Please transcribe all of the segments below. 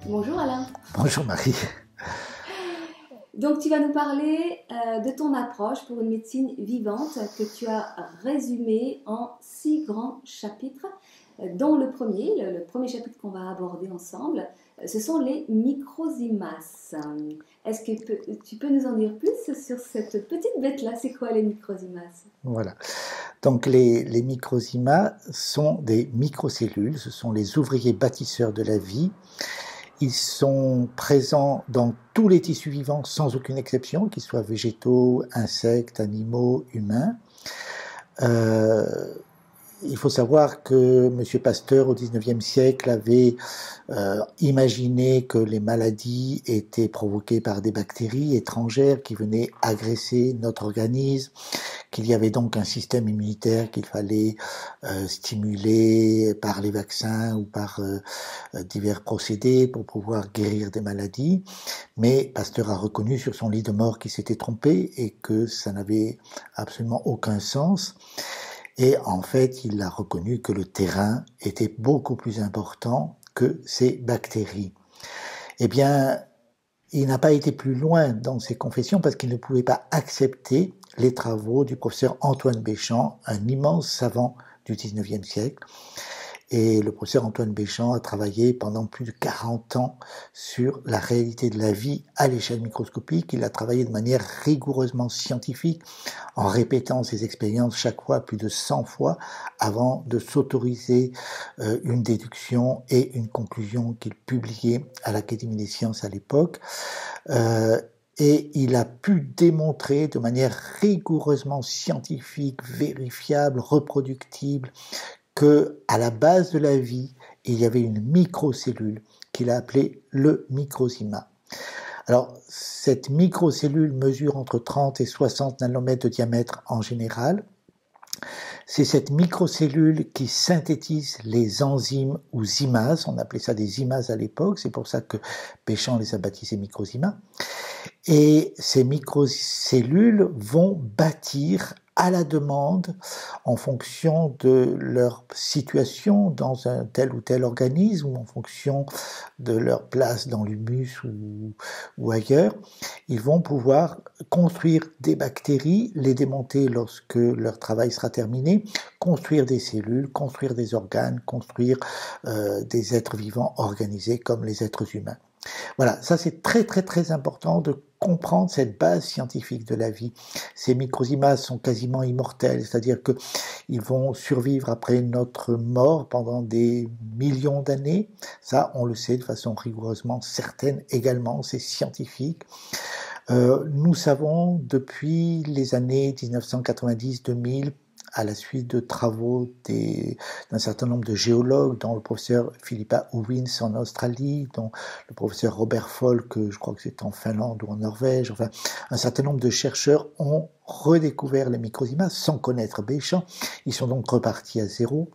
Bonjour Alain. Bonjour Marie. Donc tu vas nous parler de ton approche pour une médecine vivante que tu as résumée en 6 grands chapitres, dont le premier chapitre qu'on va aborder ensemble, ce sont les microzymas. Est-ce que tu peux nous en dire plus sur cette petite bête-là? C'est quoi les microzymas? Voilà. Donc les microzymas sont des microcellules, ce sont les ouvriers bâtisseurs de la vie. Ils sont présents dans tous les tissus vivants sans aucune exception, qu'ils soient végétaux, insectes, animaux, humains. Il faut savoir que M. Pasteur, au XIXe siècle, avait imaginé que les maladies étaient provoquées par des bactéries étrangères qui venaient agresser notre organisme, qu'il y avait donc un système immunitaire qu'il fallait stimuler par les vaccins ou par divers procédés pour pouvoir guérir des maladies. Mais Pasteur a reconnu sur son lit de mort qu'il s'était trompé et que ça n'avait absolument aucun sens. Et en fait, il a reconnu que le terrain était beaucoup plus important que ces bactéries. Eh bien, il n'a pas été plus loin dans ses confessions parce qu'il ne pouvait pas accepter les travaux du professeur Antoine Béchamp, un immense savant du XIXe siècle. Et le professeur Antoine Béchamp a travaillé pendant plus de 40 ans sur la réalité de la vie à l'échelle microscopique. Il a travaillé de manière rigoureusement scientifique, en répétant ses expériences chaque fois plus de 100 fois avant de s'autoriser une déduction et une conclusion qu'il publiait à l'Académie des sciences à l'époque. Et il a pu démontrer de manière rigoureusement scientifique, vérifiable, reproductible, que à la base de la vie, il y avait une microcellule qu'il a appelée le microzyma. Alors, cette microcellule mesure entre 30 et 60 nanomètres de diamètre en général. C'est cette microcellule qui synthétise les enzymes ou zymases, on appelait ça des zymases à l'époque, c'est pour ça que Béchamp les a baptisés microzymas. Et ces microcellules vont bâtir à la demande, en fonction de leur situation dans un tel ou tel organisme, ou en fonction de leur place dans l'humus ou ailleurs, ils vont pouvoir construire des bactéries, les démonter lorsque leur travail sera terminé, construire des cellules, construire des organes, construire des êtres vivants organisés comme les êtres humains. Voilà, ça c'est très très très important de comprendre cette base scientifique de la vie. Ces microzymas sont quasiment immortels, c'est-à-dire qu'ils vont survivre après notre mort pendant des millions d'années. Ça, on le sait de façon rigoureusement certaine également, c'est scientifique. Nous savons depuis les années 1990-2000, à la suite de travaux d'un certain nombre de géologues, dont le professeur Philippa Owens en Australie, dont le professeur Robert Falk, je crois que c'est en Finlande ou en Norvège, enfin, un certain nombre de chercheurs ont redécouvert les microzymas sans connaître Béchamp. Ils sont donc repartis à zéro.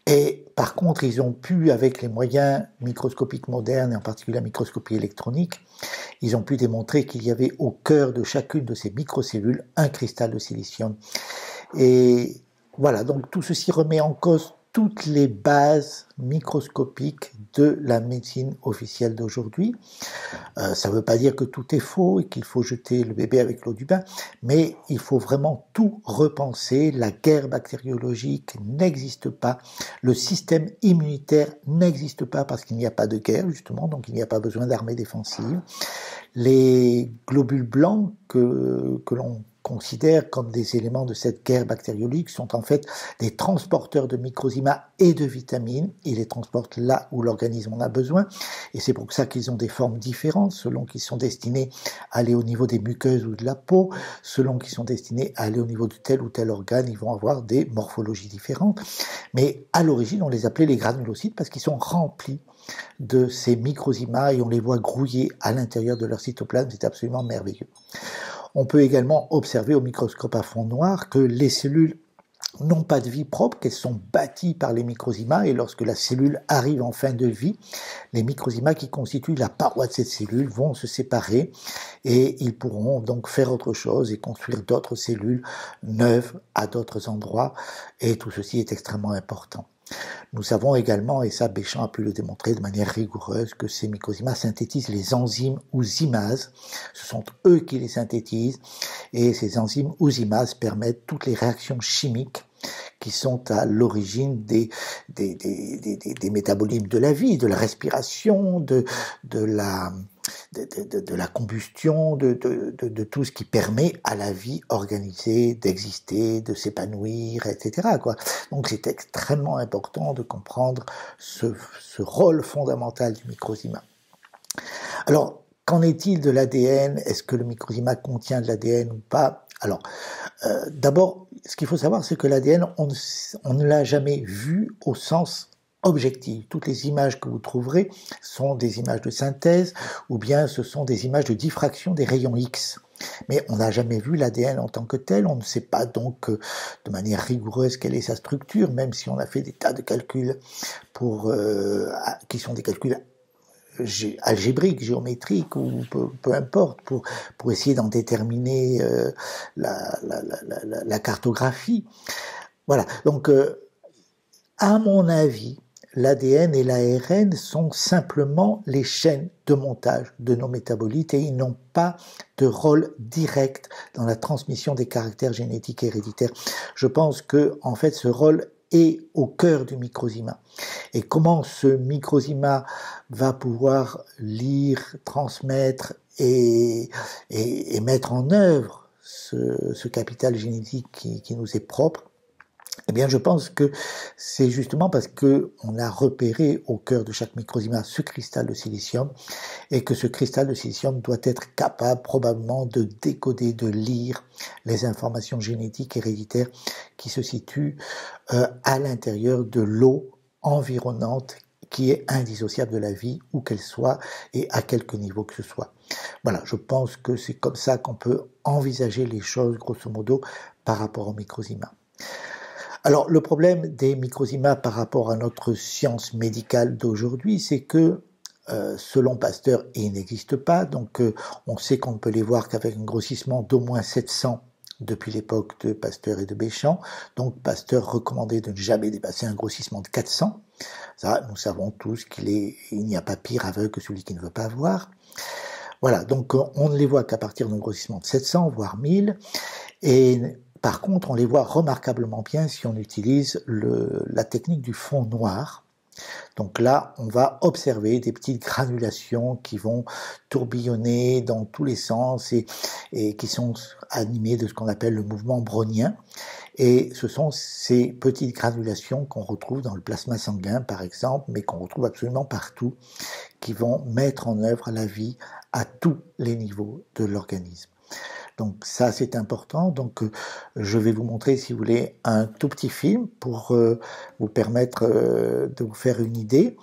Et par contre, ils ont pu, avec les moyens microscopiques modernes, et en particulier la microscopie électronique, ils ont pu démontrer qu'il y avait au cœur de chacune de ces microcellules un cristal de silicium. Et voilà, donc tout ceci remet en cause toutes les bases microscopiques de la médecine officielle d'aujourd'hui. Ça ne veut pas dire que tout est faux et qu'il faut jeter le bébé avec l'eau du bain, mais il faut vraiment tout repenser. La guerre bactériologique n'existe pas, le système immunitaire n'existe pas parce qu'il n'y a pas de guerre, justement, donc il n'y a pas besoin d'armée défensive. Les globules blancs que l'on considère comme des éléments de cette guerre bactériologique sont en fait des transporteurs de microzymas et de vitamines. Ils les transportent là où l'organisme en a besoin et c'est pour ça qu'ils ont des formes différentes selon qu'ils sont destinés à aller au niveau des muqueuses ou de la peau, selon qu'ils sont destinés à aller au niveau de tel ou tel organe, ils vont avoir des morphologies différentes. Mais à l'origine, on les appelait les granulocytes parce qu'ils sont remplis de ces microzymas et on les voit grouiller à l'intérieur de leur cytoplasme, c'est absolument merveilleux. On peut également observer au microscope à fond noir que les cellules n'ont pas de vie propre, qu'elles sont bâties par les microzymas et lorsque la cellule arrive en fin de vie, les microzymas qui constituent la paroi de cette cellule vont se séparer et ils pourront donc faire autre chose et construire d'autres cellules neuves à d'autres endroits et tout ceci est extrêmement important. Nous savons également, et ça Béchamp a pu le démontrer de manière rigoureuse, que ces microzymas synthétisent les enzymes ou zymases. Ce sont eux qui les synthétisent, et ces enzymes ou zymases permettent toutes les réactions chimiques qui sont à l'origine des métabolismes de la vie, de la respiration, de la combustion, de tout ce qui permet à la vie organisée d'exister, de s'épanouir, etc. Donc c'est extrêmement important de comprendre ce rôle fondamental du microzyma. Alors, qu'en est-il de l'ADN? Est-ce que le microzyma contient de l'ADN ou pas? Alors, d'abord, ce qu'il faut savoir, c'est que l'ADN, on ne l'a jamais vu au sens objectif. Toutes les images que vous trouverez sont des images de synthèse, ou bien ce sont des images de diffraction des rayons X. Mais on n'a jamais vu l'ADN en tant que tel, on ne sait pas donc de manière rigoureuse quelle est sa structure, même si on a fait des tas de calculs qui sont des calculs algébrique, géométrique ou peu importe pour essayer d'en déterminer la cartographie. Voilà. Donc à mon avis, l'ADN et l'ARN sont simplement les chaînes de montage de nos métabolites et ils n'ont pas de rôle direct dans la transmission des caractères génétiques héréditaires. Je pense que en fait ce rôle est au cœur du microzyma. Et comment ce microzyma va pouvoir lire, transmettre et mettre en œuvre ce capital génétique qui nous est propre? Eh bien, je pense que c'est justement parce que on a repéré au cœur de chaque microzyma ce cristal de silicium et que ce cristal de silicium doit être capable probablement de décoder, de lire les informations génétiques héréditaires qui se situent à l'intérieur de l'eau environnante qui est indissociable de la vie, où qu'elle soit et à quelque niveau que ce soit. Voilà, je pense que c'est comme ça qu'on peut envisager les choses, grosso modo, par rapport au microzyma. Alors, le problème des microzymas par rapport à notre science médicale d'aujourd'hui, c'est que, selon Pasteur, ils n'existent pas. Donc, on sait qu'on ne peut les voir qu'avec un grossissement d'au moins 700 depuis l'époque de Pasteur et de Béchamp. Donc, Pasteur recommandait de ne jamais dépasser un grossissement de 400. Ça, nous savons tous il n'y a pas pire aveugle que celui qui ne veut pas voir. Voilà, donc on ne les voit qu'à partir d'un grossissement de 700, voire 1000. Et par contre, on les voit remarquablement bien si on utilise la technique du fond noir. Donc là, on va observer des petites granulations qui vont tourbillonner dans tous les sens et qui sont animées de ce qu'on appelle le mouvement brownien. Et ce sont ces petites granulations qu'on retrouve dans le plasma sanguin, par exemple, mais qu'on retrouve absolument partout, qui vont mettre en œuvre la vie à tous les niveaux de l'organisme. Donc ça, c'est important. Donc je vais vous montrer, si vous voulez, un tout petit film pour vous permettre de vous faire une idée.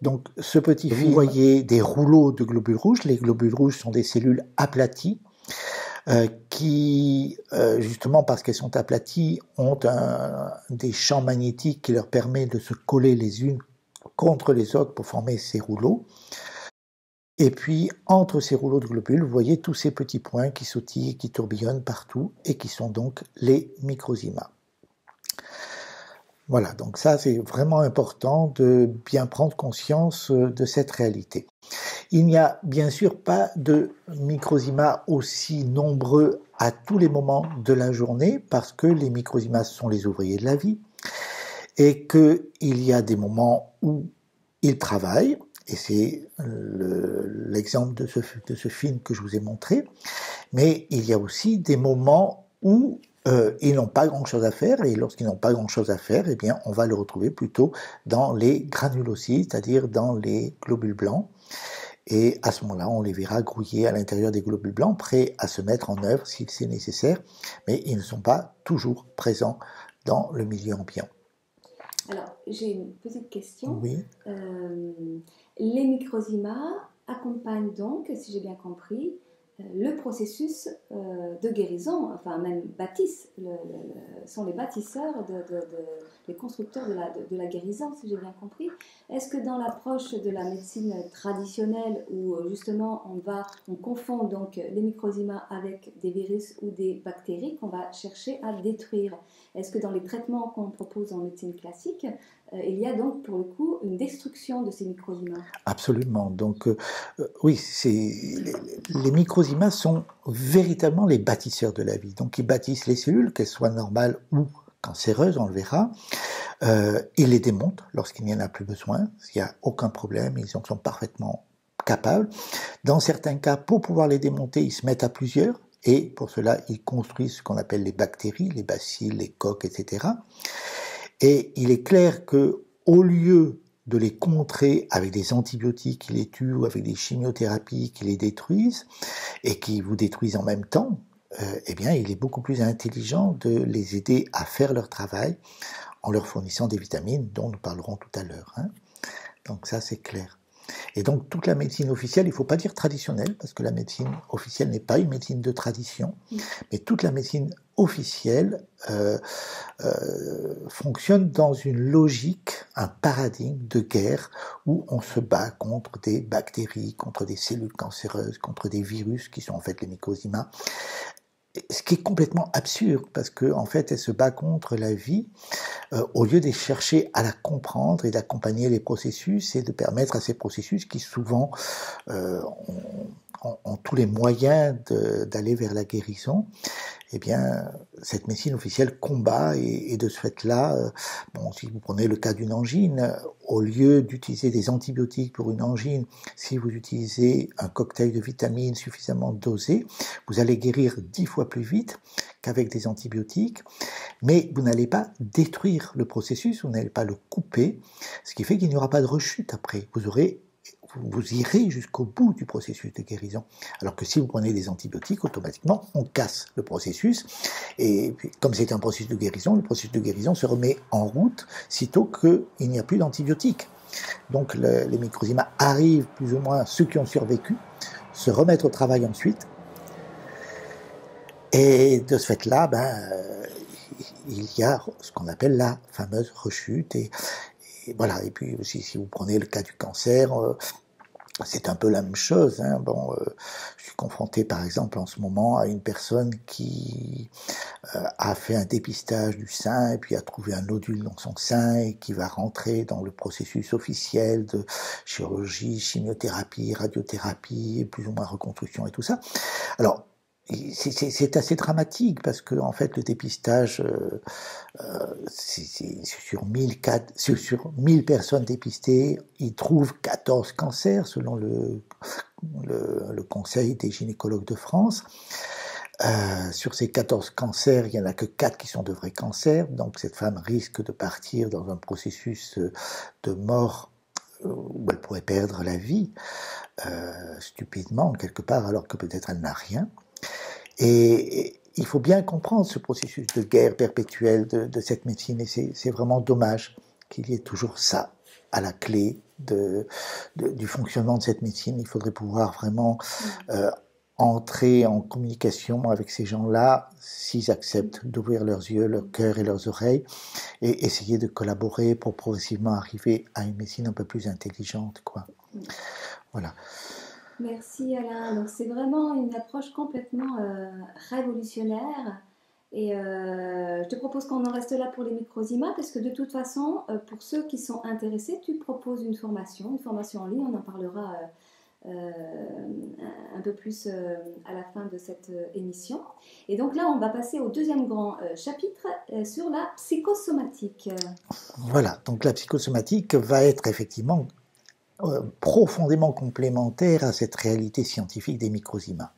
Donc ce petit film, vous voyez des rouleaux de globules rouges. Les globules rouges sont des cellules aplaties qui, justement parce qu'elles sont aplaties, ont des champs magnétiques qui leur permettent de se coller les unes contre les autres pour former ces rouleaux. Et puis, entre ces rouleaux de globules, vous voyez tous ces petits points qui sautillent, qui tourbillonnent partout, et qui sont donc les microzymas. Voilà, donc ça, c'est vraiment important de bien prendre conscience de cette réalité. Il n'y a bien sûr pas de microzymas aussi nombreux à tous les moments de la journée, parce que les microzymas sont les ouvriers de la vie, et qu'il y a des moments où ils travaillent, et c'est l'exemple de ce film que je vous ai montré. Mais il y a aussi des moments où ils n'ont pas grand-chose à faire, et lorsqu'ils n'ont pas grand-chose à faire, eh bien, on va le retrouver plutôt dans les granulocytes, c'est-à-dire dans les globules blancs. Et à ce moment-là, on les verra grouiller à l'intérieur des globules blancs, prêts à se mettre en œuvre si c'est nécessaire, mais ils ne sont pas toujours présents dans le milieu ambiant. Alors, j'ai une petite question. Oui. Les microzymas accompagnent donc, si j'ai bien compris, le processus de guérison, enfin même bâtissent, sont les bâtisseurs, les constructeurs de la guérison, si j'ai bien compris. Est-ce que dans l'approche de la médecine traditionnelle, où justement on confond donc les microzymas avec des virus ou des bactéries qu'on va chercher à détruire, est-ce que dans les traitements qu'on propose en médecine classique, il y a donc pour le coup une destruction de ces microzymas? Absolument. Donc oui, les microzymas sont véritablement les bâtisseurs de la vie. Donc ils bâtissent les cellules, qu'elles soient normales ou cancéreuses, on le verra. Ils les démontent lorsqu'il n'y en a plus besoin. Il n'y a aucun problème, ils en sont parfaitement capables. Dans certains cas, pour pouvoir les démonter, ils se mettent à plusieurs. Et pour cela, ils construisent ce qu'on appelle les bactéries, les bacilles, les coques, etc. Et il est clair que, au lieu de les contrer avec des antibiotiques qui les tuent ou avec des chimiothérapies qui les détruisent et qui vous détruisent en même temps, eh bien, il est beaucoup plus intelligent de les aider à faire leur travail en leur fournissant des vitamines dont nous parlerons tout à l'heure. Hein. Donc ça, c'est clair. Et donc toute la médecine officielle, il ne faut pas dire traditionnelle, parce que la médecine officielle n'est pas une médecine de tradition, mais toute la médecine officielle fonctionne dans une logique, un paradigme de guerre où on se bat contre des bactéries, contre des cellules cancéreuses, contre des virus qui sont en fait les mycozymas. Ce qui est complètement absurde, parce qu'en fait, elle se bat contre la vie, au lieu de chercher à la comprendre et d'accompagner les processus et de permettre à ces processus qui souvent ont tous les moyens d'aller vers la guérison, eh bien, cette médecine officielle combat et de ce fait-là, bon, si vous prenez le cas d'une angine, au lieu d'utiliser des antibiotiques pour une angine, si vous utilisez un cocktail de vitamines suffisamment dosé, vous allez guérir 10 fois plus vite qu'avec des antibiotiques, mais vous n'allez pas détruire le processus, vous n'allez pas le couper, ce qui fait qu'il n'y aura pas de rechute après. Vous irez jusqu'au bout du processus de guérison. Alors que si vous prenez des antibiotiques, automatiquement, on casse le processus. Et puis, comme c'est un processus de guérison, le processus de guérison se remet en route sitôt qu'il n'y a plus d'antibiotiques. Donc les microzymas arrivent, plus ou moins, ceux qui ont survécu, se remettre au travail ensuite. Et de ce fait-là, il y a ce qu'on appelle la fameuse rechute. Et voilà. Et puis aussi, si vous prenez le cas du cancer, c'est un peu la même chose. Hein. Bon, je suis confronté, par exemple, en ce moment, à une personne qui a fait un dépistage du sein et puis a trouvé un nodule dans son sein et qui va rentrer dans le processus officiel de chirurgie, chimiothérapie, radiothérapie, plus ou moins reconstruction et tout ça. Alors, c'est assez dramatique parce que en fait le dépistage sur 1000 personnes dépistées, ils trouvent 14 cancers selon le Conseil des gynécologues de France. Sur ces 14 cancers, il n'y en a que 4 qui sont de vrais cancers, donc cette femme risque de partir dans un processus de mort où elle pourrait perdre la vie stupidement quelque part alors que peut-être elle n'a rien. Et il faut bien comprendre ce processus de guerre perpétuelle de cette médecine, et c'est vraiment dommage qu'il y ait toujours ça à la clé du fonctionnement de cette médecine. Il faudrait pouvoir vraiment entrer en communication avec ces gens-là, s'ils acceptent d'ouvrir leurs yeux, leur cœur et leurs oreilles, et essayer de collaborer pour progressivement arriver à une médecine un peu plus intelligente, quoi. Voilà. Merci Alain. Donc c'est vraiment une approche complètement révolutionnaire. Et je te propose qu'on en reste là pour les microzymas, parce que de toute façon, pour ceux qui sont intéressés, tu proposes une formation en ligne. On en parlera un peu plus à la fin de cette émission. Et donc là, on va passer au deuxième grand chapitre sur la psychosomatique. Voilà, donc la psychosomatique va être effectivement profondément complémentaire à cette réalité scientifique des microzymas.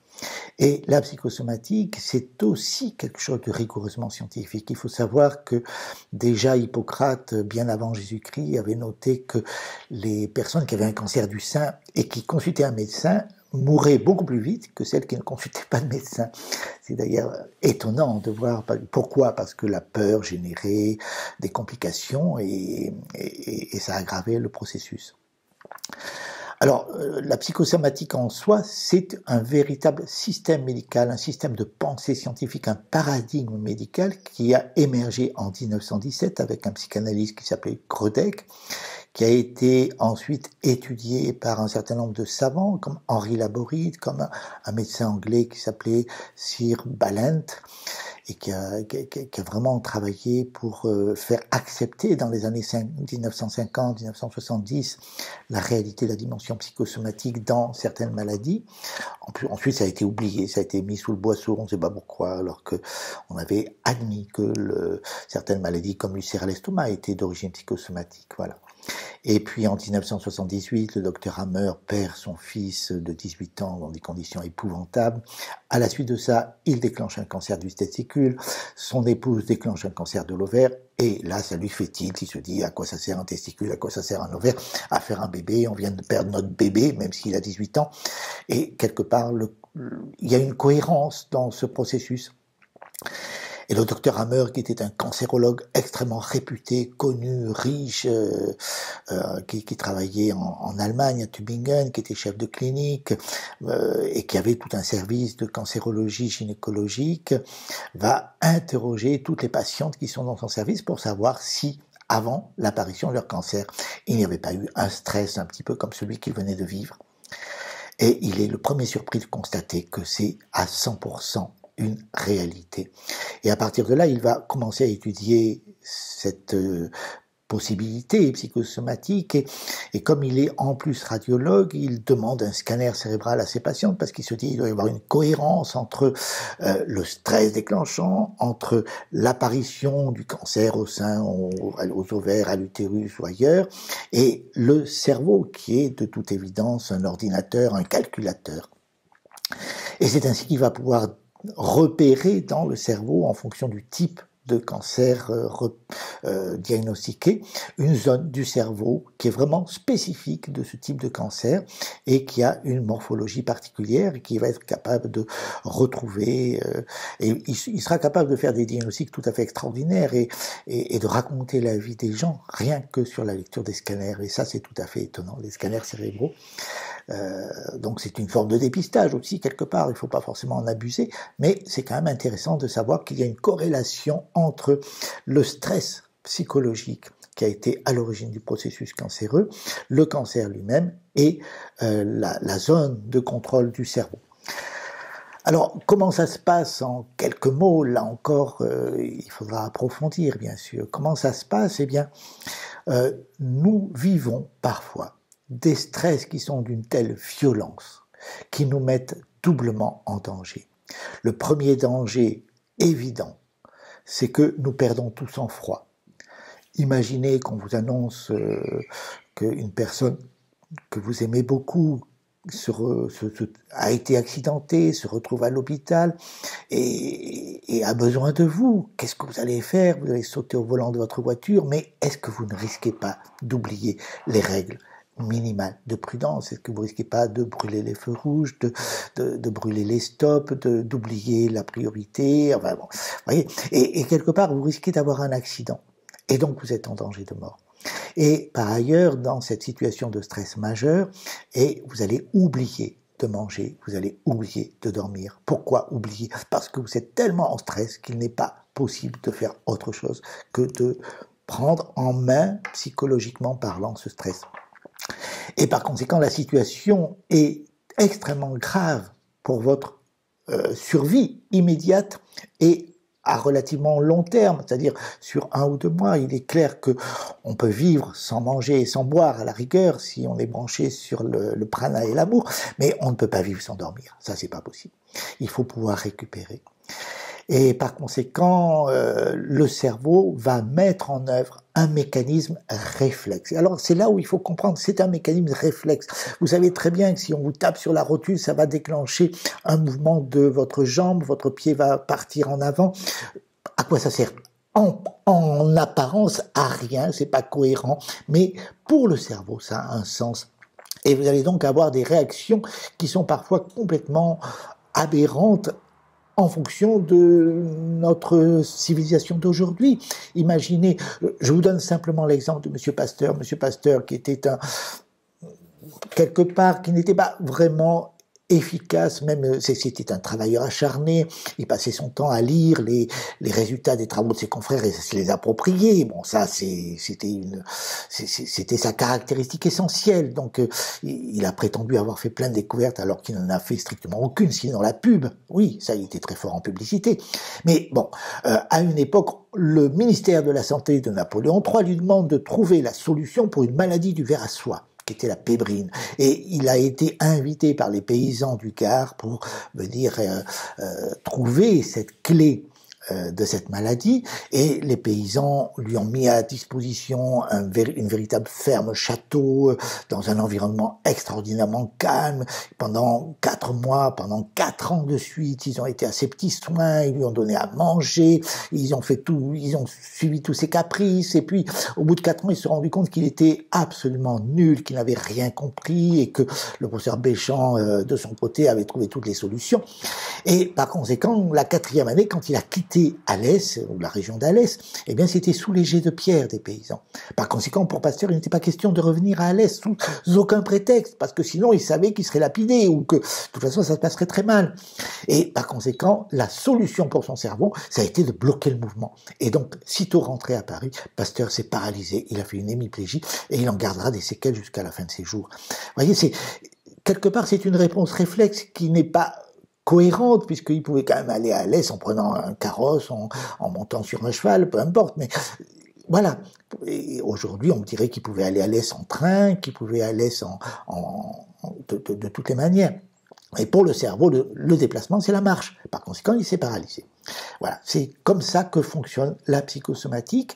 Et la psychosomatique, c'est aussi quelque chose de rigoureusement scientifique. Il faut savoir que déjà Hippocrate, bien avant Jésus-Christ, avait noté que les personnes qui avaient un cancer du sein et qui consultaient un médecin mouraient beaucoup plus vite que celles qui ne consultaient pas de médecin. C'est d'ailleurs étonnant de voir pourquoi, parce que la peur générait des complications et ça aggravait le processus. Alors, la psychosomatique en soi, c'est un véritable système médical, un système de pensée scientifique, un paradigme médical qui a émergé en 1917 avec un psychanalyste qui s'appelait Grodeck, qui a été ensuite étudié par un certain nombre de savants, comme Henri Laboride, comme un médecin anglais qui s'appelait Sir Ballant, et qui a vraiment travaillé pour faire accepter dans les années 1950-1970 la réalité de la dimension psychosomatique dans certaines maladies. Ensuite, ça a été oublié, ça a été mis sous le boisseau, on ne sait pas pourquoi, alors que on avait admis que certaines maladies comme l'ulcère à l'estomac étaient d'origine psychosomatique, voilà. Et puis en 1978, le docteur Hammer perd son fils de 18 ans dans des conditions épouvantables. À la suite de ça, il déclenche un cancer du testicule, son épouse déclenche un cancer de l'ovaire, et là, ça lui fait tilt, il se dit à quoi ça sert un testicule, à quoi ça sert un ovaire, à faire un bébé, on vient de perdre notre bébé, même s'il a 18 ans, et quelque part, il y a une cohérence dans ce processus. Et le docteur Hammer, qui était un cancérologue extrêmement réputé, connu, riche, qui travaillait en Allemagne, à Tübingen, qui était chef de clinique, et qui avait tout un service de cancérologie gynécologique, va interroger toutes les patientes qui sont dans son service pour savoir si, avant l'apparition de leur cancer, il n'y avait pas eu un stress un petit peu comme celui qu'il venait de vivre. Et il est le premier surpris de constater que c'est à 100% une réalité. Et à partir de là, il va commencer à étudier cette possibilité psychosomatique et comme il est en plus radiologue, il demande un scanner cérébral à ses patients parce qu'il se dit qu'il doit y avoir une cohérence entre le stress déclenchant, entre l'apparition du cancer au sein, aux ovaires, à l'utérus ou ailleurs, et le cerveau qui est de toute évidence un ordinateur, un calculateur. Et c'est ainsi qu'il va pouvoir repérer dans le cerveau, en fonction du type de cancer diagnostiqué, une zone du cerveau qui est vraiment spécifique de ce type de cancer et qui a une morphologie particulière et qui va être capable de retrouver, et il sera capable de faire des diagnostics tout à fait extraordinaires et de raconter la vie des gens rien que sur la lecture des scanners. Et ça, c'est tout à fait étonnant, les scanners cérébraux. Donc c'est une forme de dépistage aussi quelque part, il ne faut pas forcément en abuser, mais c'est quand même intéressant de savoir qu'il y a une corrélation entre le stress psychologique qui a été à l'origine du processus cancéreux, le cancer lui-même et la zone de contrôle du cerveau. Alors, comment ça se passe en quelques mots? Là encore, il faudra approfondir, bien sûr. Comment ça se passe? Eh bien, nous vivons parfois des stress qui sont d'une telle violence, qui nous mettent doublement en danger. Le premier danger évident, c'est que nous perdons tout sang-froid. Imaginez qu'on vous annonce qu'une personne que vous aimez beaucoup a été accidentée, se retrouve à l'hôpital et a besoin de vous. Qu'est-ce que vous allez faire? Vous allez sauter au volant de votre voiture, mais est-ce que vous ne risquez pas d'oublier les règles minimale de prudence? Est-ce que vous risquez pas de brûler les feux rouges, de brûler les stops, d'oublier la priorité? Enfin bon, voyez, et quelque part vous risquez d'avoir un accident et donc vous êtes en danger de mort. Et par ailleurs, dans cette situation de stress majeur, et vous allez oublier de manger, vous allez oublier de dormir. Pourquoi oublier? Parce que vous êtes tellement en stress qu'il n'est pas possible de faire autre chose que de prendre en main, psychologiquement parlant, ce stress. Et par conséquent, la situation est extrêmement grave pour votre survie immédiate et à relativement long terme, c'est-à-dire sur 1 ou 2 mois. Il est clair que on peut vivre sans manger et sans boire à la rigueur si on est branché sur le prana et l'amour, mais on ne peut pas vivre sans dormir. Ça, c'est pas possible. Il faut pouvoir récupérer. Et par conséquent, le cerveau va mettre en œuvre un mécanisme réflexe. Alors c'est là où il faut comprendre, c'est un mécanisme réflexe. Vous savez très bien que si on vous tape sur la rotule, ça va déclencher un mouvement de votre jambe, votre pied va partir en avant. À quoi ça sert? En apparence, à rien, c'est pas cohérent, mais pour le cerveau, ça a un sens. Et vous allez donc avoir des réactions qui sont parfois complètement aberrantes, en fonction de notre civilisation d'aujourd'hui. Imaginez, je vous donne simplement l'exemple de M. Pasteur qui était quelque part, qui n'était pas vraiment efficace, même c'était un travailleur acharné, il passait son temps à lire les résultats des travaux de ses confrères et se les approprier. Bon, ça c'était sa caractéristique essentielle. Donc il a prétendu avoir fait plein de découvertes alors qu'il n'en a fait strictement aucune, sinon la pub. Oui, ça, il était très fort en publicité. Mais bon, à une époque, le ministère de la Santé de Napoléon III lui demande de trouver la solution pour une maladie du ver à soie, qui était la pébrine. Et il a été invité par les paysans du Gard pour venir trouver cette clé de cette maladie, et les paysans lui ont mis à disposition une véritable ferme château dans un environnement extraordinairement calme. Pendant 4 mois, pendant 4 ans de suite, ils ont été à ses petits soins, ils lui ont donné à manger, ils ont suivi tous ses caprices, et puis au bout de 4 ans, ils se sont rendus compte qu'il était absolument nul, qu'il n'avait rien compris, et que le professeur Béchamp, de son côté, avait trouvé toutes les solutions. Et par conséquent, la 4e année, quand il a quitté Alès, ou la région d'Alès, eh bien, c'était sous les jets de pierre des paysans. Par conséquent, pour Pasteur, il n'était pas question de revenir à Alès sous aucun prétexte, parce que sinon, il savait qu'il serait lapidé, ou que, de toute façon, ça se passerait très mal. Et par conséquent, la solution pour son cerveau, ça a été de bloquer le mouvement. Et donc, sitôt rentré à Paris, Pasteur s'est paralysé, il a fait une hémiplégie, et il en gardera des séquelles jusqu'à la fin de ses jours. Vous voyez, quelque part, c'est une réponse réflexe qui n'est pas cohérente, puisqu'il pouvait quand même aller à Alès en prenant un carrosse, en montant sur un cheval, peu importe, mais voilà. Et aujourd'hui, on dirait qu'il pouvait aller à Alès en train, qu'il pouvait aller à Alès de toutes les manières. Et pour le cerveau, le déplacement, c'est la marche. Par conséquent, il s'est paralysé. Voilà, c'est comme ça que fonctionne la psychosomatique.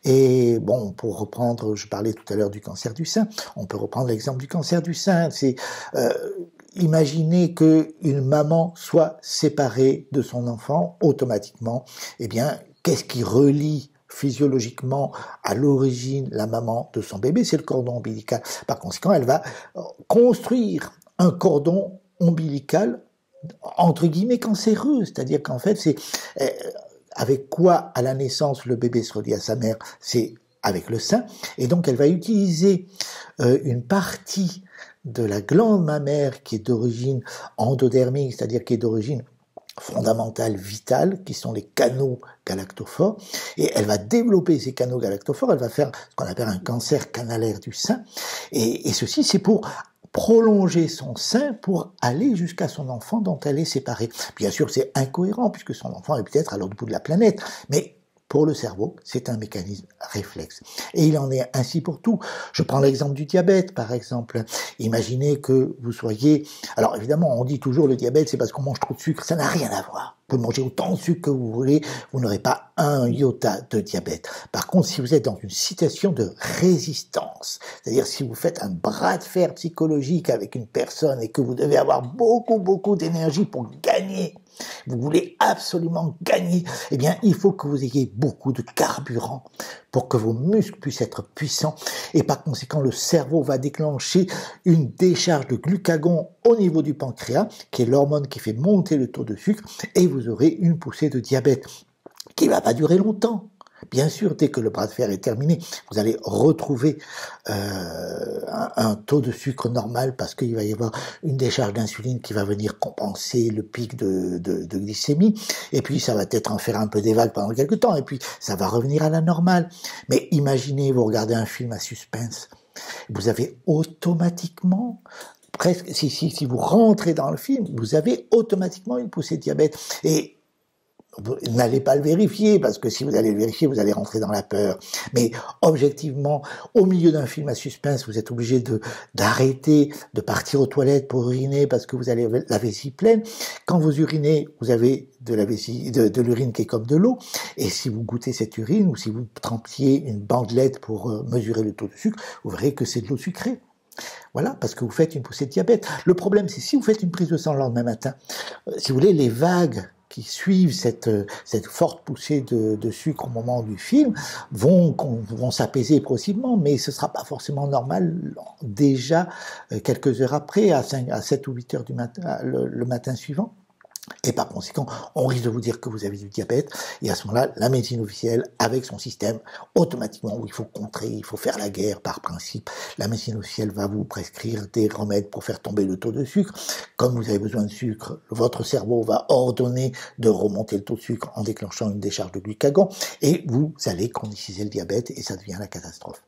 Et bon, pour reprendre, je parlais tout à l'heure du cancer du sein, on peut reprendre l'exemple du cancer du sein. C'est imaginez qu'une maman soit séparée de son enfant automatiquement. Eh bien, qu'est-ce qui relie physiologiquement à l'origine la maman de son bébé? C'est le cordon ombilical. Par conséquent, elle va construire un cordon ombilical entre guillemets cancéreux, c'est-à-dire qu'en fait c'est avec quoi à la naissance le bébé se relie à sa mère, c'est avec le sein, et donc elle va utiliser une partie de la glande mammaire qui est d'origine endodermique, c'est-à-dire qui est d'origine fondamentale, vitale, qui sont les canaux galactophores, et elle va développer ces canaux galactophores, elle va faire ce qu'on appelle un cancer canalaire du sein, et ceci c'est pour prolonger son sein pour aller jusqu'à son enfant dont elle est séparée. Bien sûr, c'est incohérent puisque son enfant est peut-être à l'autre bout de la planète, mais pour le cerveau, c'est un mécanisme réflexe. Et il en est ainsi pour tout. Je prends l'exemple du diabète, par exemple. Imaginez que vous soyez... Alors évidemment, on dit toujours le diabète, c'est parce qu'on mange trop de sucre. Ça n'a rien à voir. Vous pouvez manger autant de sucre que vous voulez, vous n'aurez pas un iota de diabète. Par contre, si vous êtes dans une situation de résistance, c'est-à-dire si vous faites un bras de fer psychologique avec une personne et que vous devez avoir beaucoup d'énergie pour gagner, vous voulez absolument gagner, eh bien, il faut que vous ayez beaucoup de carburant pour que vos muscles puissent être puissants. Et par conséquent, le cerveau va déclencher une décharge de glucagon au niveau du pancréas, qui est l'hormone qui fait monter le taux de sucre, et vous aurez une poussée de diabète qui ne va pas durer longtemps. Bien sûr, dès que le bras de fer est terminé, vous allez retrouver un taux de sucre normal parce qu'il va y avoir une décharge d'insuline qui va venir compenser le pic de glycémie. Et puis, ça va peut-être en faire un peu des vagues pendant quelques temps. Et puis, ça va revenir à la normale. Mais imaginez, vous regardez un film à suspense. Vous avez automatiquement... Presque, si vous rentrez dans le film, vous avez automatiquement une poussée de diabète. Et vous n'allez pas le vérifier, parce que si vous allez le vérifier, vous allez rentrer dans la peur. Mais objectivement, au milieu d'un film à suspense, vous êtes obligé d'arrêter, de partir aux toilettes pour uriner, parce que vous avez la vessie pleine. Quand vous urinez, vous avez de l'urine qui est comme de l'eau. Et si vous goûtez cette urine, ou si vous trempiez une bandelette pour mesurer le taux de sucre, vous verrez que c'est de l'eau sucrée. Voilà, parce que vous faites une poussée de diabète. Le problème, c'est si vous faites une prise de sang le lendemain matin, si vous voulez, les vagues qui suivent cette forte poussée de sucre au moment du film vont s'apaiser progressivement, mais ce sera pas forcément normal déjà quelques heures après, à 7 ou 8 heures du matin, le matin suivant. Et par conséquent, on risque de vous dire que vous avez du diabète, et à ce moment-là, la médecine officielle, avec son système, automatiquement, où il faut contrer, il faut faire la guerre par principe, la médecine officielle va vous prescrire des remèdes pour faire tomber le taux de sucre. Comme vous avez besoin de sucre, votre cerveau va ordonner de remonter le taux de sucre en déclenchant une décharge de glucagon, et vous allez chroniciser le diabète, et ça devient la catastrophe.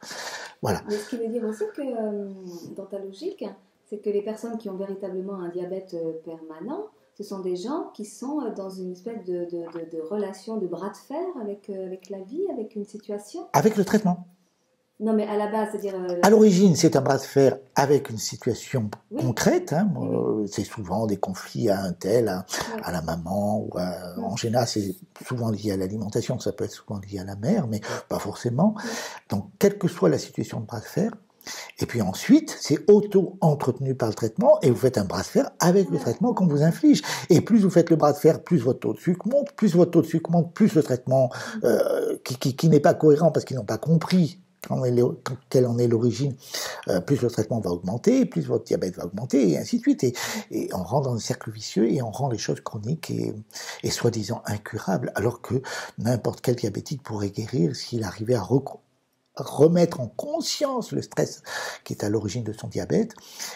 Voilà. Mais ce qui veut dire aussi que, dans ta logique, c'est que les personnes qui ont véritablement un diabète permanent, ce sont des gens qui sont dans une espèce de relation de bras de fer avec la vie, avec une situation. Avec le traitement. Non, mais à la base, c'est-à-dire... À l'origine, c'est un bras de fer avec une situation Oui. concrète. Hein. Oui. C'est souvent des conflits à un tel, à la maman. Ou en général, c'est souvent lié à l'alimentation. Ça peut être souvent lié à la mère, mais pas forcément. Donc, quelle que soit la situation de bras de fer, et puis ensuite, c'est auto-entretenu par le traitement, et vous faites un bras de fer avec le traitement qu'on vous inflige. Et plus vous faites le bras de fer, plus votre taux de sucre monte, plus votre taux de sucre monte, plus le traitement, qui n'est pas cohérent parce qu'ils n'ont pas compris quelle en est l'origine, plus le traitement va augmenter, plus votre diabète va augmenter, et ainsi de suite. Et on rentre dans un cercle vicieux, et on rend les choses chroniques et soi-disant incurables, alors que n'importe quel diabétique pourrait guérir s'il arrivait à remettre en conscience le stress qui est à l'origine de son diabète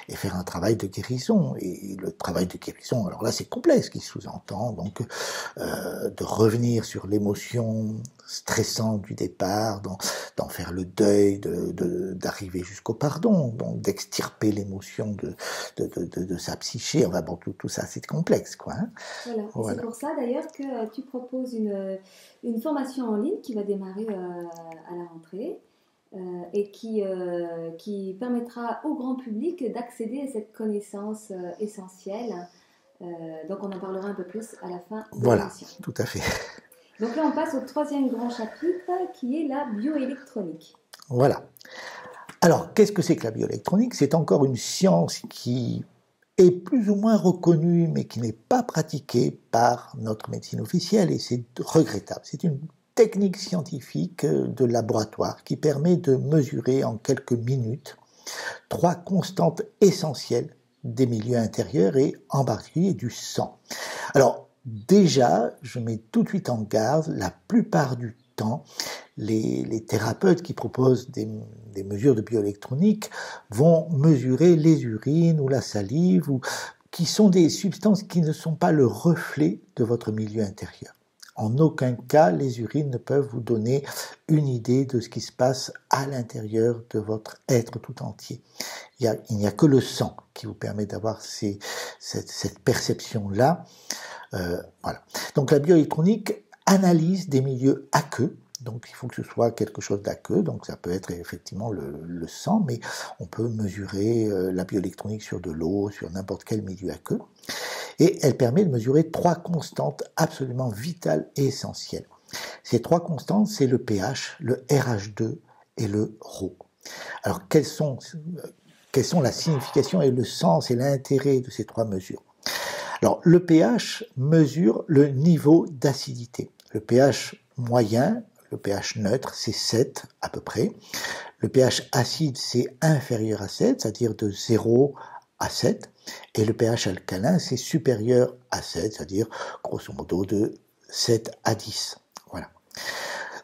et faire un travail de guérison. Et le travail de guérison, alors là c'est complexe, qui sous-entend donc de revenir sur l'émotion stressante du départ, d'en faire le deuil, d'arriver jusqu'au pardon, donc d'extirper l'émotion de sa psyché. Enfin bon, tout ça c'est complexe, quoi. Hein. Voilà. C'est pour ça d'ailleurs que tu proposes une formation en ligne qui va démarrer à la rentrée. Et qui permettra au grand public d'accéder à cette connaissance essentielle. Donc on en parlera un peu plus à la fin de l'émission. Tout à fait. Donc là on passe au troisième grand chapitre qui est la bioélectronique. Voilà. Alors qu'est-ce que c'est que la bioélectronique ? C'est encore une science qui est plus ou moins reconnue mais qui n'est pas pratiquée par notre médecine officielle, et c'est regrettable. C'est une technique scientifique de laboratoire qui permet de mesurer en quelques minutes 3 constantes essentielles des milieux intérieurs, et en particulier du sang. Alors déjà, je mets tout de suite en garde, la plupart du temps, les thérapeutes qui proposent des mesures de bioélectronique vont mesurer les urines ou la salive, qui sont des substances qui ne sont pas le reflet de votre milieu intérieur. En aucun cas, les urines ne peuvent vous donner une idée de ce qui se passe à l'intérieur de votre être tout entier. Il n'y a que le sang qui vous permet d'avoir cette perception-là. Voilà. Donc la bioélectronique analyse des milieux aqueux. Donc il faut que ce soit quelque chose d'aqueux, donc ça peut être effectivement le sang, mais on peut mesurer la bioélectronique sur de l'eau, sur n'importe quel milieu aqueux. Et elle permet de mesurer 3 constantes absolument vitales et essentielles. Ces 3 constantes, c'est le pH, le RH2 et le ρ. Alors, quelles sont la signification et le sens et l'intérêt de ces 3 mesures ? Alors, le pH mesure le niveau d'acidité. Le pH moyen, le pH neutre, c'est 7 à peu près. Le pH acide, c'est inférieur à 7, c'est-à-dire de 0 à 7. Et le pH alcalin, c'est supérieur à 7, c'est-à-dire grosso modo de 7 à 10. Voilà.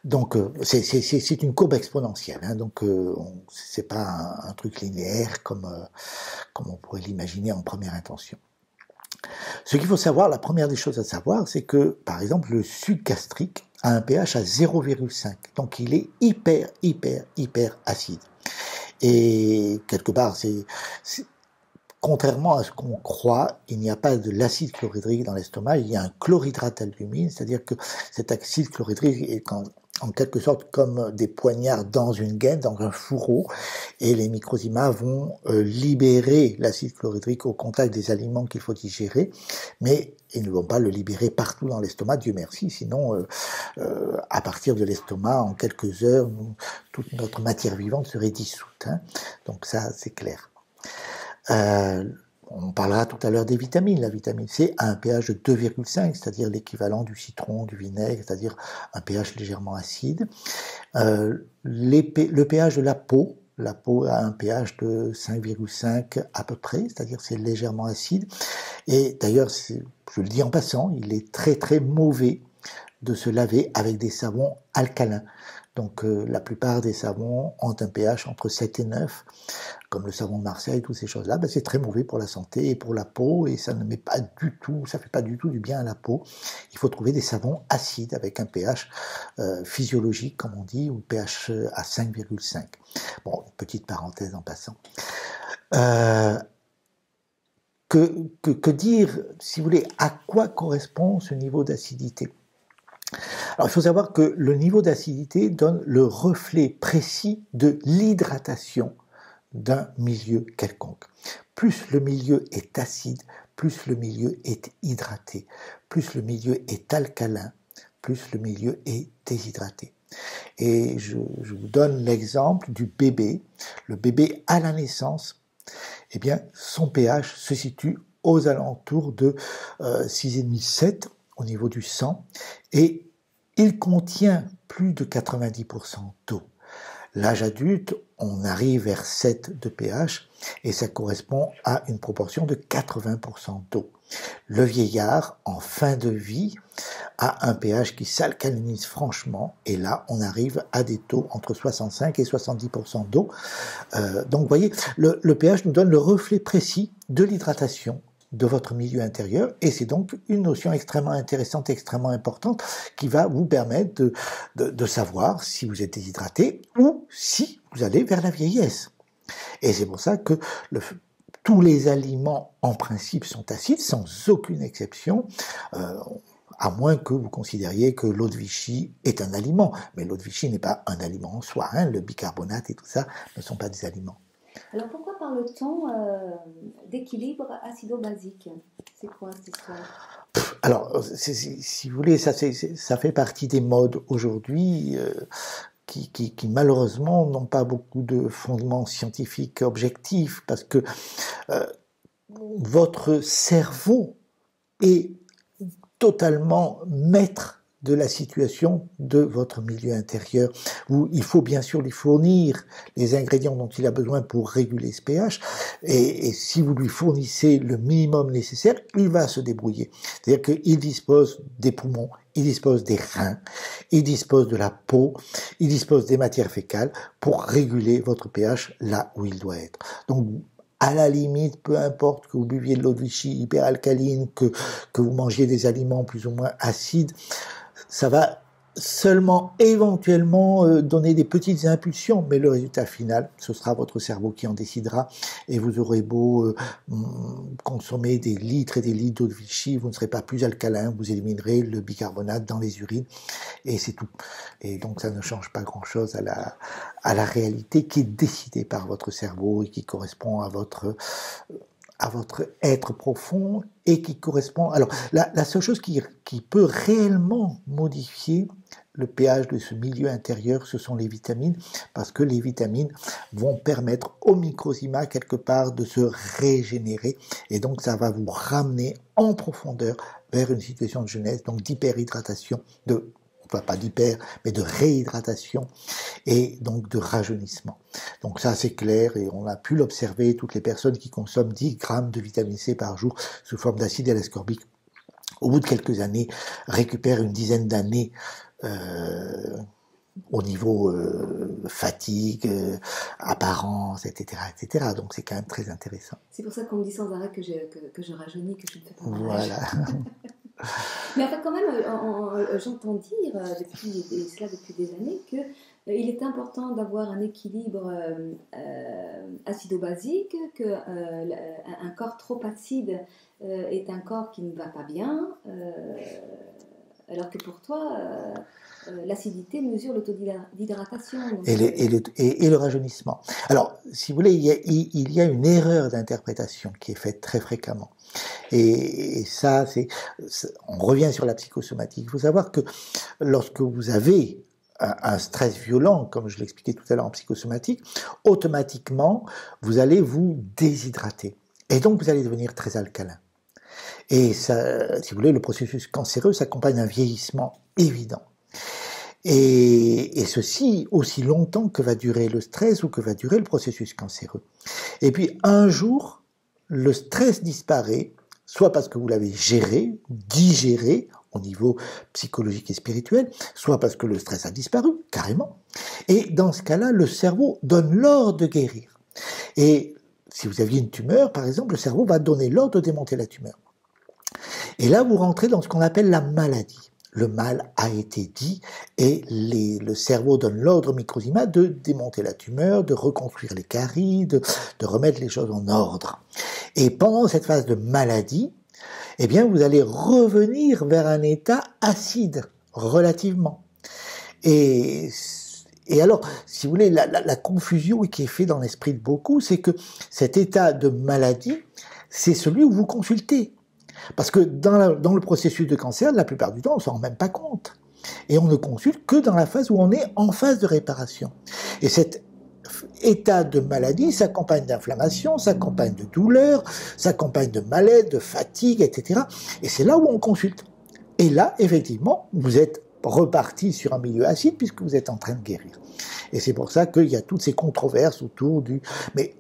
Donc c'est une courbe exponentielle, hein, donc c'est pas un truc linéaire comme on pourrait l'imaginer en première intention. Ce qu'il faut savoir, la première des choses à savoir, c'est que par exemple le suc gastrique a un pH à 0,5, donc il est hyper acide. Et quelque part, contrairement à ce qu'on croit, il n'y a pas de l'acide chlorhydrique dans l'estomac, il y a un chlorhydrate d'albumine, c'est-à-dire que cet acide chlorhydrique est en quelque sorte comme des poignards dans une gaine, dans un fourreau, et les microzymas vont libérer l'acide chlorhydrique au contact des aliments qu'il faut digérer, mais ils ne vont pas le libérer partout dans l'estomac, Dieu merci, sinon à partir de l'estomac, en quelques heures, toute notre matière vivante serait dissoute. Hein. Donc ça, c'est clair. On parlera tout à l'heure des vitamines. La vitamine C a un pH de 2,5, c'est-à-dire l'équivalent du citron, du vinaigre, c'est-à-dire un pH légèrement acide. Le pH de la peau La peau a un pH de 5,5 à peu près, c'est-à-dire c'est légèrement acide. Et d'ailleurs, je le dis en passant, il est très très mauvais de se laver avec des savons alcalins. Donc la plupart des savons ont un pH entre 7 et 9, comme le savon de Marseille, toutes ces choses-là. Ben, c'est très mauvais pour la santé et pour la peau, et ça ne met pas du tout, ça fait pas du tout du bien à la peau. Il faut trouver des savons acides avec un pH physiologique, comme on dit, ou pH à 5,5. Bon, une petite parenthèse en passant. Que dire, si vous voulez, à quoi correspond ce niveau d'acidité? Alors, il faut savoir que le niveau d'acidité donne le reflet précis de l'hydratation d'un milieu quelconque. Plus le milieu est acide, plus le milieu est hydraté. Plus le milieu est alcalin, plus le milieu est déshydraté. Et je vous donne l'exemple du bébé. Le bébé à la naissance, eh bien, son pH se situe aux alentours de 6,5-7 au niveau du sang, et il contient plus de 90% d'eau. L'âge adulte, on arrive vers 7 de pH, et ça correspond à une proportion de 80% d'eau. Le vieillard, en fin de vie, a un pH qui s'alcalinise franchement, et là, on arrive à des taux entre 65 et 70% d'eau. Donc, vous voyez, le pH nous donne le reflet précis de l'hydratation de votre milieu intérieur, et c'est donc une notion extrêmement intéressante, extrêmement importante, qui va vous permettre de savoir si vous êtes déshydraté ou si vous allez vers la vieillesse. Et c'est pour ça que tous les aliments, en principe, sont acides, sans aucune exception, à moins que vous considériez que l'eau de Vichy est un aliment. Mais l'eau de Vichy n'est pas un aliment en soi, hein. Le bicarbonate et tout ça ne sont pas des aliments. Alors pourquoi parle-t-on d'équilibre acido-basique? C'est quoi cette histoire? Alors, si vous voulez, ça fait partie des modes aujourd'hui qui malheureusement n'ont pas beaucoup de fondements scientifiques objectifs, parce que votre cerveau est totalement maître de la situation de votre milieu intérieur, où il faut bien sûr lui fournir les ingrédients dont il a besoin pour réguler ce pH, et si vous lui fournissez le minimum nécessaire, il va se débrouiller. C'est-à-dire qu'il dispose des poumons, il dispose des reins, il dispose de la peau, il dispose des matières fécales pour réguler votre pH là où il doit être. Donc, à la limite, peu importe que vous buviez de l'eau de Vichy hyperalcaline, que vous mangiez des aliments plus ou moins acides, ça va seulement éventuellement donner des petites impulsions, mais le résultat final, ce sera votre cerveau qui en décidera, et vous aurez beau consommer des litres et des litres d'eau de Vichy, vous ne serez pas plus alcalin, vous éliminerez le bicarbonate dans les urines, et c'est tout. Et donc ça ne change pas grand-chose à la réalité qui est décidée par votre cerveau et qui correspond à votre être profond, et qui correspond... Alors, la seule chose qui peut réellement modifier le pH de ce milieu intérieur, ce sont les vitamines, parce que les vitamines vont permettre au microzyma, quelque part, de se régénérer, et donc ça va vous ramener en profondeur vers une situation de jeunesse, donc d'hyperhydratation, pas d'hyper, mais de réhydratation, et donc de rajeunissement. Donc ça, c'est clair, et on a pu l'observer, toutes les personnes qui consomment 10 grammes de vitamine C par jour sous forme d'acide L-ascorbique, au bout de quelques années, récupèrent une dizaine d'années au niveau fatigue, apparence, etc., etc. Donc c'est quand même très intéressant. C'est pour ça qu'on me dit sans arrêt que je rajeunis, que je ne fais pas mal. Voilà. Mais en fait, quand même, j'entends dire depuis des années qu'il est important d'avoir un équilibre acido-basique, qu'un corps trop acide est un corps qui ne va pas bien, alors que pour toi, l'acidité mesure le taux d'hydratation. Et le rajeunissement. Alors, si vous voulez, il y a une erreur d'interprétation qui est faite très fréquemment. Et ça, on revient sur la psychosomatique. Il faut savoir que lorsque vous avez un stress violent, comme je l'expliquais tout à l'heure en psychosomatique, automatiquement, vous allez vous déshydrater. Et donc, vous allez devenir très alcalin. Et ça, si vous voulez, le processus cancéreux s'accompagne d'un vieillissement évident. Et ceci aussi longtemps que va durer le stress ou que va durer le processus cancéreux. Et puis un jour, le stress disparaît, soit parce que vous l'avez géré, digéré au niveau psychologique et spirituel, soit parce que le stress a disparu, carrément. Et dans ce cas-là, le cerveau donne l'ordre de guérir. Et si vous aviez une tumeur, par exemple, le cerveau va donner l'ordre de démonter la tumeur. Et là, vous rentrez dans ce qu'on appelle la maladie. Le mal a été dit et le cerveau donne l'ordre au microsima de démonter la tumeur, de reconstruire les caries, de remettre les choses en ordre. Et pendant cette phase de maladie, eh bien, vous allez revenir vers un état acide, relativement. Et alors, si vous voulez, la confusion qui est faite dans l'esprit de beaucoup, c'est que cet état de maladie, c'est celui où vous consultez. Parce que dans le processus de cancer, la plupart du temps, on ne s'en rend même pas compte. Et on ne consulte que dans la phase où on est en phase de réparation. Et cet état de maladie s'accompagne d'inflammation, s'accompagne de douleur, s'accompagne de malaise, de fatigue, etc. Et c'est là où on consulte. Et là, effectivement, vous êtes reparti sur un milieu acide puisque vous êtes en train de guérir. Et c'est pour ça qu'il y a toutes ces controverses autour du... Mais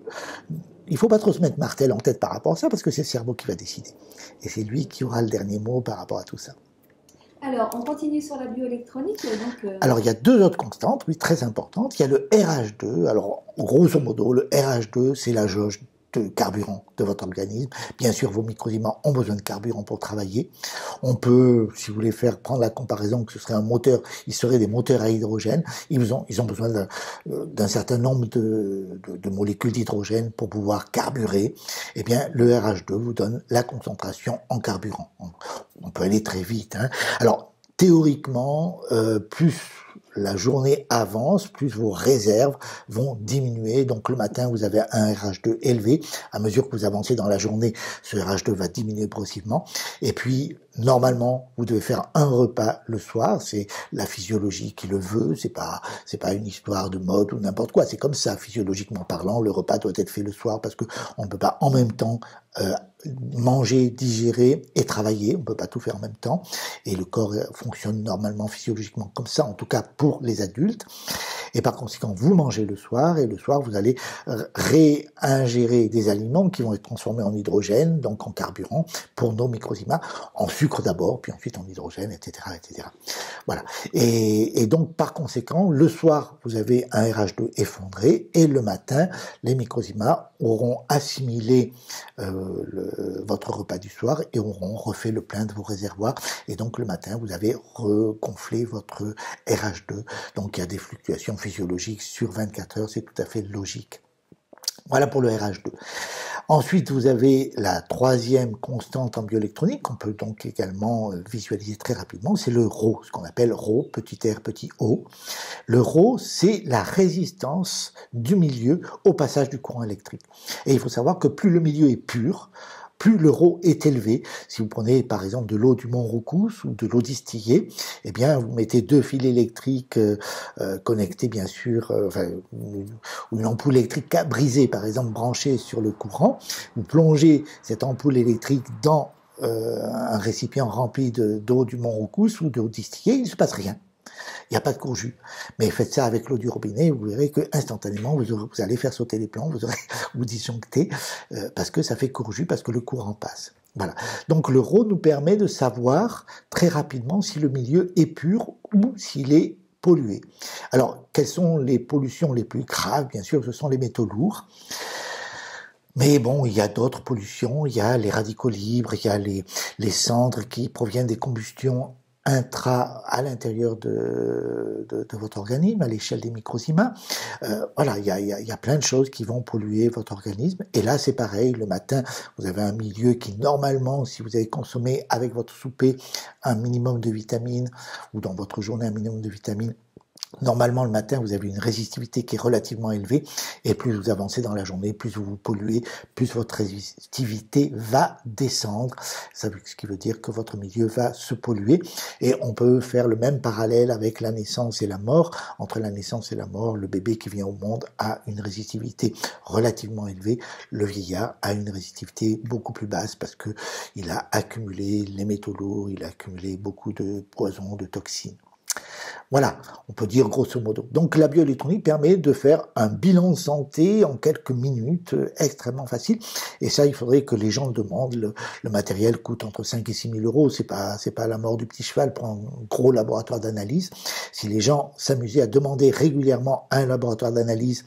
il ne faut pas trop se mettre martel en tête par rapport à ça, parce que c'est le cerveau qui va décider. Et c'est lui qui aura le dernier mot par rapport à tout ça. Alors, on continue sur la bioélectronique. Alors, il y a deux autres constantes, oui, très importantes. Il y a le RH2. Alors, grosso modo, le RH2, c'est la jauge de carburant de votre organisme. Bien sûr, vos microzymas ont besoin de carburant pour travailler. On peut, si vous voulez prendre la comparaison que ce serait un moteur, ils seraient des moteurs à hydrogène. Ils ont besoin d'un certain nombre de molécules d'hydrogène pour pouvoir carburer. Eh bien, le RH2 vous donne la concentration en carburant. On peut aller très vite, hein. Alors, théoriquement, plus la journée avance, plus vos réserves vont diminuer. Donc le matin, vous avez un RH2 élevé. À mesure que vous avancez dans la journée, ce RH2 va diminuer progressivement. Et puis, normalement, vous devez faire un repas le soir. C'est la physiologie qui le veut. C'est pas une histoire de mode ou n'importe quoi. C'est comme ça, physiologiquement parlant. Le repas doit être fait le soir parce que on ne peut pas en même temps manger, digérer et travailler. On ne peut pas tout faire en même temps. Et le corps fonctionne normalement physiologiquement comme ça, en tout cas pour les adultes. Et par conséquent, vous mangez le soir, et le soir, vous allez réingérer des aliments qui vont être transformés en hydrogène, donc en carburant, pour nos microzymas, en sucre d'abord, puis ensuite en hydrogène, etc., etc. Voilà. Et donc, par conséquent, le soir, vous avez un RH2 effondré, et le matin, les microzymas auront assimilé votre repas du soir et auront refait le plein de vos réservoirs. Et donc, le matin, vous avez regonflé votre RH2. Donc, il y a des fluctuations physiologiques sur 24 heures, c'est tout à fait logique. Voilà pour le RH2. Ensuite, vous avez la troisième constante en bioélectronique, qu'on peut donc également visualiser très rapidement, c'est le ρ, ce qu'on appelle ρ, petit r, petit o. Le ρ, c'est la résistance du milieu au passage du courant électrique. Et il faut savoir que plus le milieu est pur, plus le ρ est élevé. Si vous prenez par exemple de l'eau du Mont Roucous ou de l'eau distillée, eh bien vous mettez deux fils électriques connectés bien sûr, ou une ampoule électrique brisée par exemple branchée sur le courant. Vous plongez cette ampoule électrique dans un récipient rempli d'eau du Mont Roucous ou d'eau distillée, il ne se passe rien. Il n'y a pas de courjus. Mais faites ça avec l'eau du robinet, vous verrez que instantanément vous allez faire sauter les plombs, vous aurez vous disjoncter, parce que ça fait courjus, parce que le courant passe. Voilà. Donc le ρ nous permet de savoir très rapidement si le milieu est pur ou s'il est pollué. Alors, quelles sont les pollutions les plus graves? Bien sûr, ce sont les métaux lourds. Mais bon, il y a d'autres pollutions, il y a les radicaux libres, il y a les cendres qui proviennent des combustions à l'intérieur de votre organisme, à l'échelle des microzymas. Voilà, il y a plein de choses qui vont polluer votre organisme. Et là, c'est pareil, le matin, vous avez un milieu qui, normalement, si vous avez consommé avec votre souper un minimum de vitamines, ou dans votre journée un minimum de vitamines, normalement, le matin, vous avez une résistivité qui est relativement élevée, et plus vous avancez dans la journée, plus vous vous polluez, plus votre résistivité va descendre, ce qui veut dire que votre milieu va se polluer, et on peut faire le même parallèle avec la naissance et la mort. Entre la naissance et la mort, le bébé qui vient au monde a une résistivité relativement élevée, le vieillard a une résistivité beaucoup plus basse, parce que il a accumulé les métaux lourds, il a accumulé beaucoup de poisons, de toxines. Voilà, on peut dire grosso modo. Donc la bioélectronique permet de faire un bilan de santé en quelques minutes, extrêmement facile. Et ça, il faudrait que les gens le demandent. Le matériel coûte entre 5 et 6 000 euros. C'est pas la mort du petit cheval pour un gros laboratoire d'analyse. Si les gens s'amusaient à demander régulièrement à un laboratoire d'analyse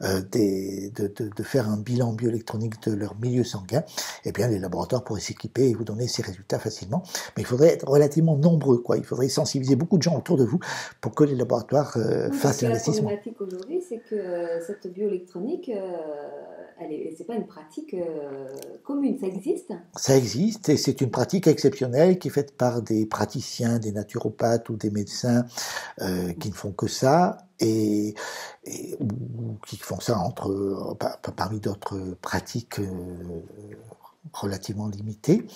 de faire un bilan bioélectronique de leur milieu sanguin, eh bien les laboratoires pourraient s'équiper et vous donner ces résultats facilement. Mais il faudrait être relativement nombreux, quoi. Il faudrait sensibiliser beaucoup de gens autour de vous pour que les laboratoires fassent l'investissement. La problématique aujourd'hui, c'est que cette bioélectronique, c'est pas une pratique commune, ça existe? Ça existe et c'est une pratique exceptionnelle qui est faite par des praticiens, des naturopathes ou des médecins qui ne font que ça ou qui font ça parmi d'autres pratiques relativement limitées.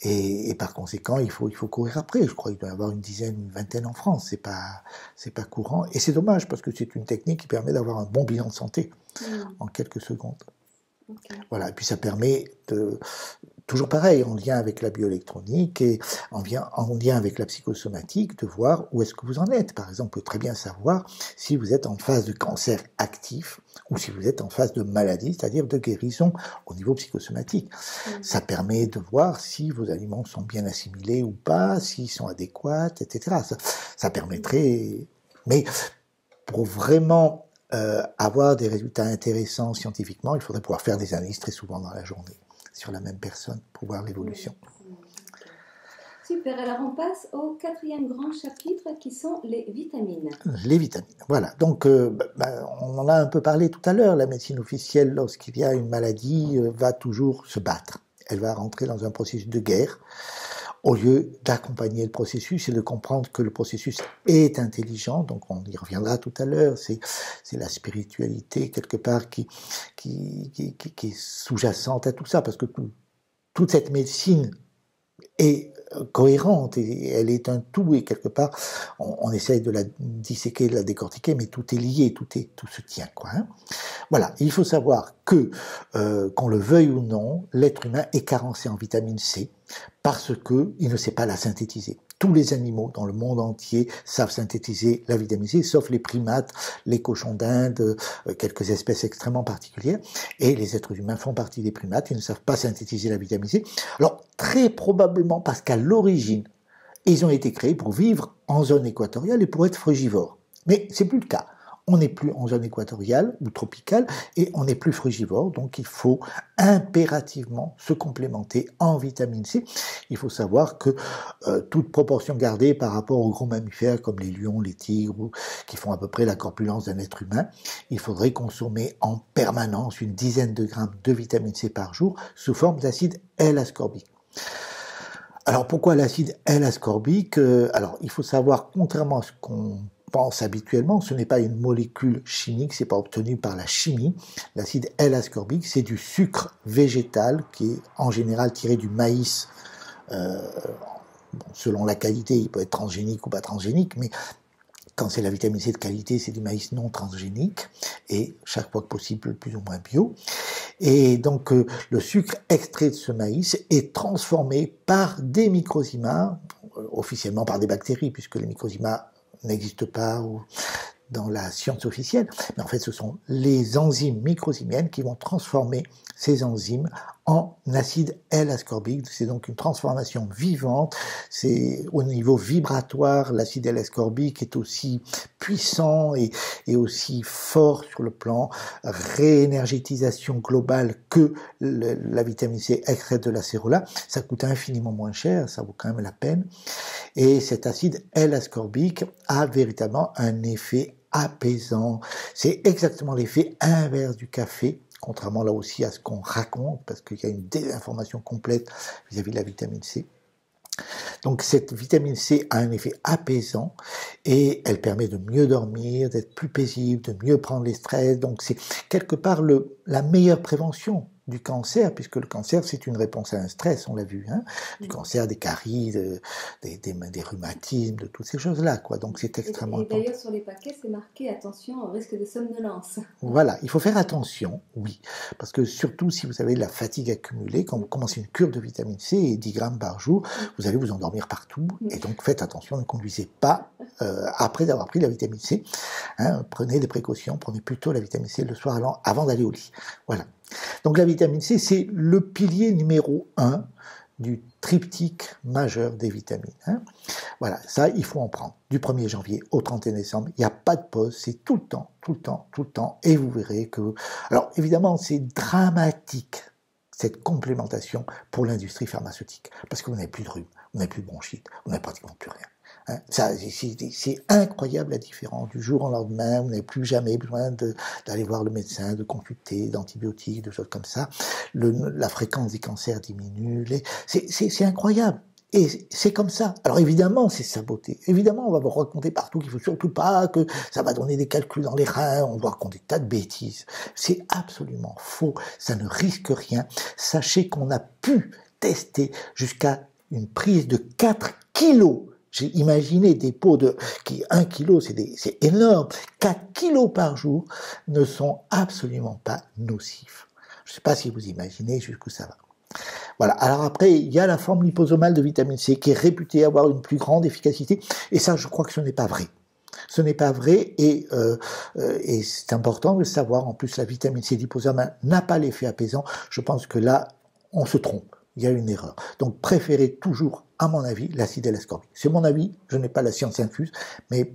Et par conséquent, il faut courir après. Je crois qu'il doit y avoir une dizaine, une vingtaine en France. C'est pas courant. Et c'est dommage parce que c'est une technique qui permet d'avoir un bon bilan de santé en quelques secondes. Okay. Voilà. Et puis ça permet toujours pareil, en lien avec la bioélectronique et en lien avec la psychosomatique, de voir où est-ce que vous en êtes. Par exemple, on peut très bien savoir si vous êtes en phase de cancer actif ou si vous êtes en phase de maladie, c'est-à-dire de guérison au niveau psychosomatique. Ça permet de voir si vos aliments sont bien assimilés ou pas, s'ils sont adéquats, etc. Ça permettrait... Mais pour vraiment avoir des résultats intéressants scientifiquement, il faudrait pouvoir faire des analyses très souvent dans la journée sur la même personne pour voir l'évolution. Super, alors on passe au 4e grand chapitre qui sont les vitamines. Les vitamines, voilà. Donc on en a un peu parlé tout à l'heure. La médecine officielle, lorsqu'il y a une maladie, va toujours se battre. Elle va rentrer dans un processus de guerre au lieu d'accompagner le processus et de comprendre que le processus est intelligent. Donc on y reviendra tout à l'heure. C'est la spiritualité quelque part qui est sous-jacente à tout ça, parce que toute cette médecine est cohérente et elle est un tout, et quelque part on essaye de la disséquer, de la décortiquer, mais tout est lié, tout se tient, quoi. Voilà, il faut savoir que qu'on le veuille ou non, l'être humain est carencé en vitamine C parce que il ne sait pas la synthétiser. Tous les animaux dans le monde entier savent synthétiser la vitamine C, sauf les primates, les cochons d'Inde, quelques espèces extrêmement particulières. Et les êtres humains font partie des primates, ils ne savent pas synthétiser la vitamine C. Alors, très probablement parce qu'à l'origine, ils ont été créés pour vivre en zone équatoriale et pour être frugivores. Mais c'est plus le cas. On n'est plus en zone équatoriale ou tropicale et on n'est plus frugivore, donc il faut impérativement se complémenter en vitamine C. Il faut savoir que toute proportion gardée par rapport aux gros mammifères comme les lions, les tigres, qui font à peu près la corpulence d'un être humain, il faudrait consommer en permanence une dizaine de grammes de vitamine C par jour sous forme d'acide L-ascorbique. Alors pourquoi l'acide L-ascorbique ? Alors il faut savoir, contrairement à ce qu'on pense habituellement, ce n'est pas une molécule chimique, c'est pas obtenu par la chimie. L'acide L-ascorbique, c'est du sucre végétal qui est en général tiré du maïs. Selon la qualité, il peut être transgénique ou pas transgénique, mais quand c'est la vitamine C de qualité, c'est du maïs non transgénique et chaque fois que possible plus ou moins bio. Et donc le sucre extrait de ce maïs est transformé par des microzymas, officiellement par des bactéries, puisque les microzymas n'existe pas dans la science officielle, mais en fait ce sont les enzymes microzymiennes qui vont transformer ces enzymes en acide L-ascorbique. C'est donc une transformation vivante. C'est au niveau vibratoire, l'acide L-ascorbique est aussi puissant et aussi fort sur le plan réénergétisation globale que la vitamine C extraite de l'acérola. Ça coûte infiniment moins cher, ça vaut quand même la peine. Et cet acide L-ascorbique a véritablement un effet apaisant. C'est exactement l'effet inverse du café, contrairement là aussi à ce qu'on raconte, parce qu'il y a une désinformation complète vis-à-vis de la vitamine C. Donc cette vitamine C a un effet apaisant et elle permet de mieux dormir, d'être plus paisible, de mieux prendre les stress. Donc c'est quelque part la meilleure prévention du cancer, puisque le cancer, c'est une réponse à un stress, on l'a vu, hein, du cancer, des caries, des rhumatismes, de toutes ces choses-là, quoi. Donc c'est extrêmement important. Et d'ailleurs, sur les paquets, c'est marqué, attention, au risque de somnolence. Voilà, il faut faire attention, oui, parce que surtout si vous avez de la fatigue accumulée, quand vous commencez une cure de vitamine C et 10 grammes par jour, vous allez vous endormir partout, et donc faites attention, ne conduisez pas après avoir pris la vitamine C, hein, prenez des précautions, prenez plutôt la vitamine C le soir avant d'aller au lit. Voilà. Donc la vitamine C, c'est le pilier numéro 1 du triptyque majeur des vitamines. Hein. Voilà, ça, il faut en prendre. Du 1er janvier au 31 décembre, il n'y a pas de pause, c'est tout le temps, tout le temps, tout le temps. Et vous verrez que... Alors, évidemment, c'est dramatique, cette complémentation pour l'industrie pharmaceutique. Parce que vous n'avez plus de rhume, vous n'avez plus de bronchite, vous n'avez pratiquement plus rien. Hein, ça, c'est incroyable la différence. Du jour au lendemain, vous n'avez plus jamais besoin d'aller voir le médecin, de consulter, d'antibiotiques, de choses comme ça. La fréquence des cancers diminue. C'est incroyable. Et c'est comme ça. Alors évidemment, c'est saboté. Évidemment, on va vous raconter partout qu'il faut surtout pas, que ça va donner des calculs dans les reins, on va raconter des tas de bêtises. C'est absolument faux. Ça ne risque rien. Sachez qu'on a pu tester jusqu'à une prise de 4 kilos. J'ai imaginé des pots qui 1 kilo, c'est énorme. 4 kilos par jour ne sont absolument pas nocifs. Je ne sais pas si vous imaginez jusqu'où ça va. Voilà. Alors après, il y a la forme liposomale de vitamine C qui est réputée avoir une plus grande efficacité. Et ça, je crois que ce n'est pas vrai. Ce n'est pas vrai et c'est important de le savoir. En plus, la vitamine C liposomale n'a pas l'effet apaisant. Je pense que là, on se trompe. Il y a une erreur. Donc, préférez toujours, à mon avis, l'acide L-ascorbique. C'est mon avis, je n'ai pas la science infuse, mais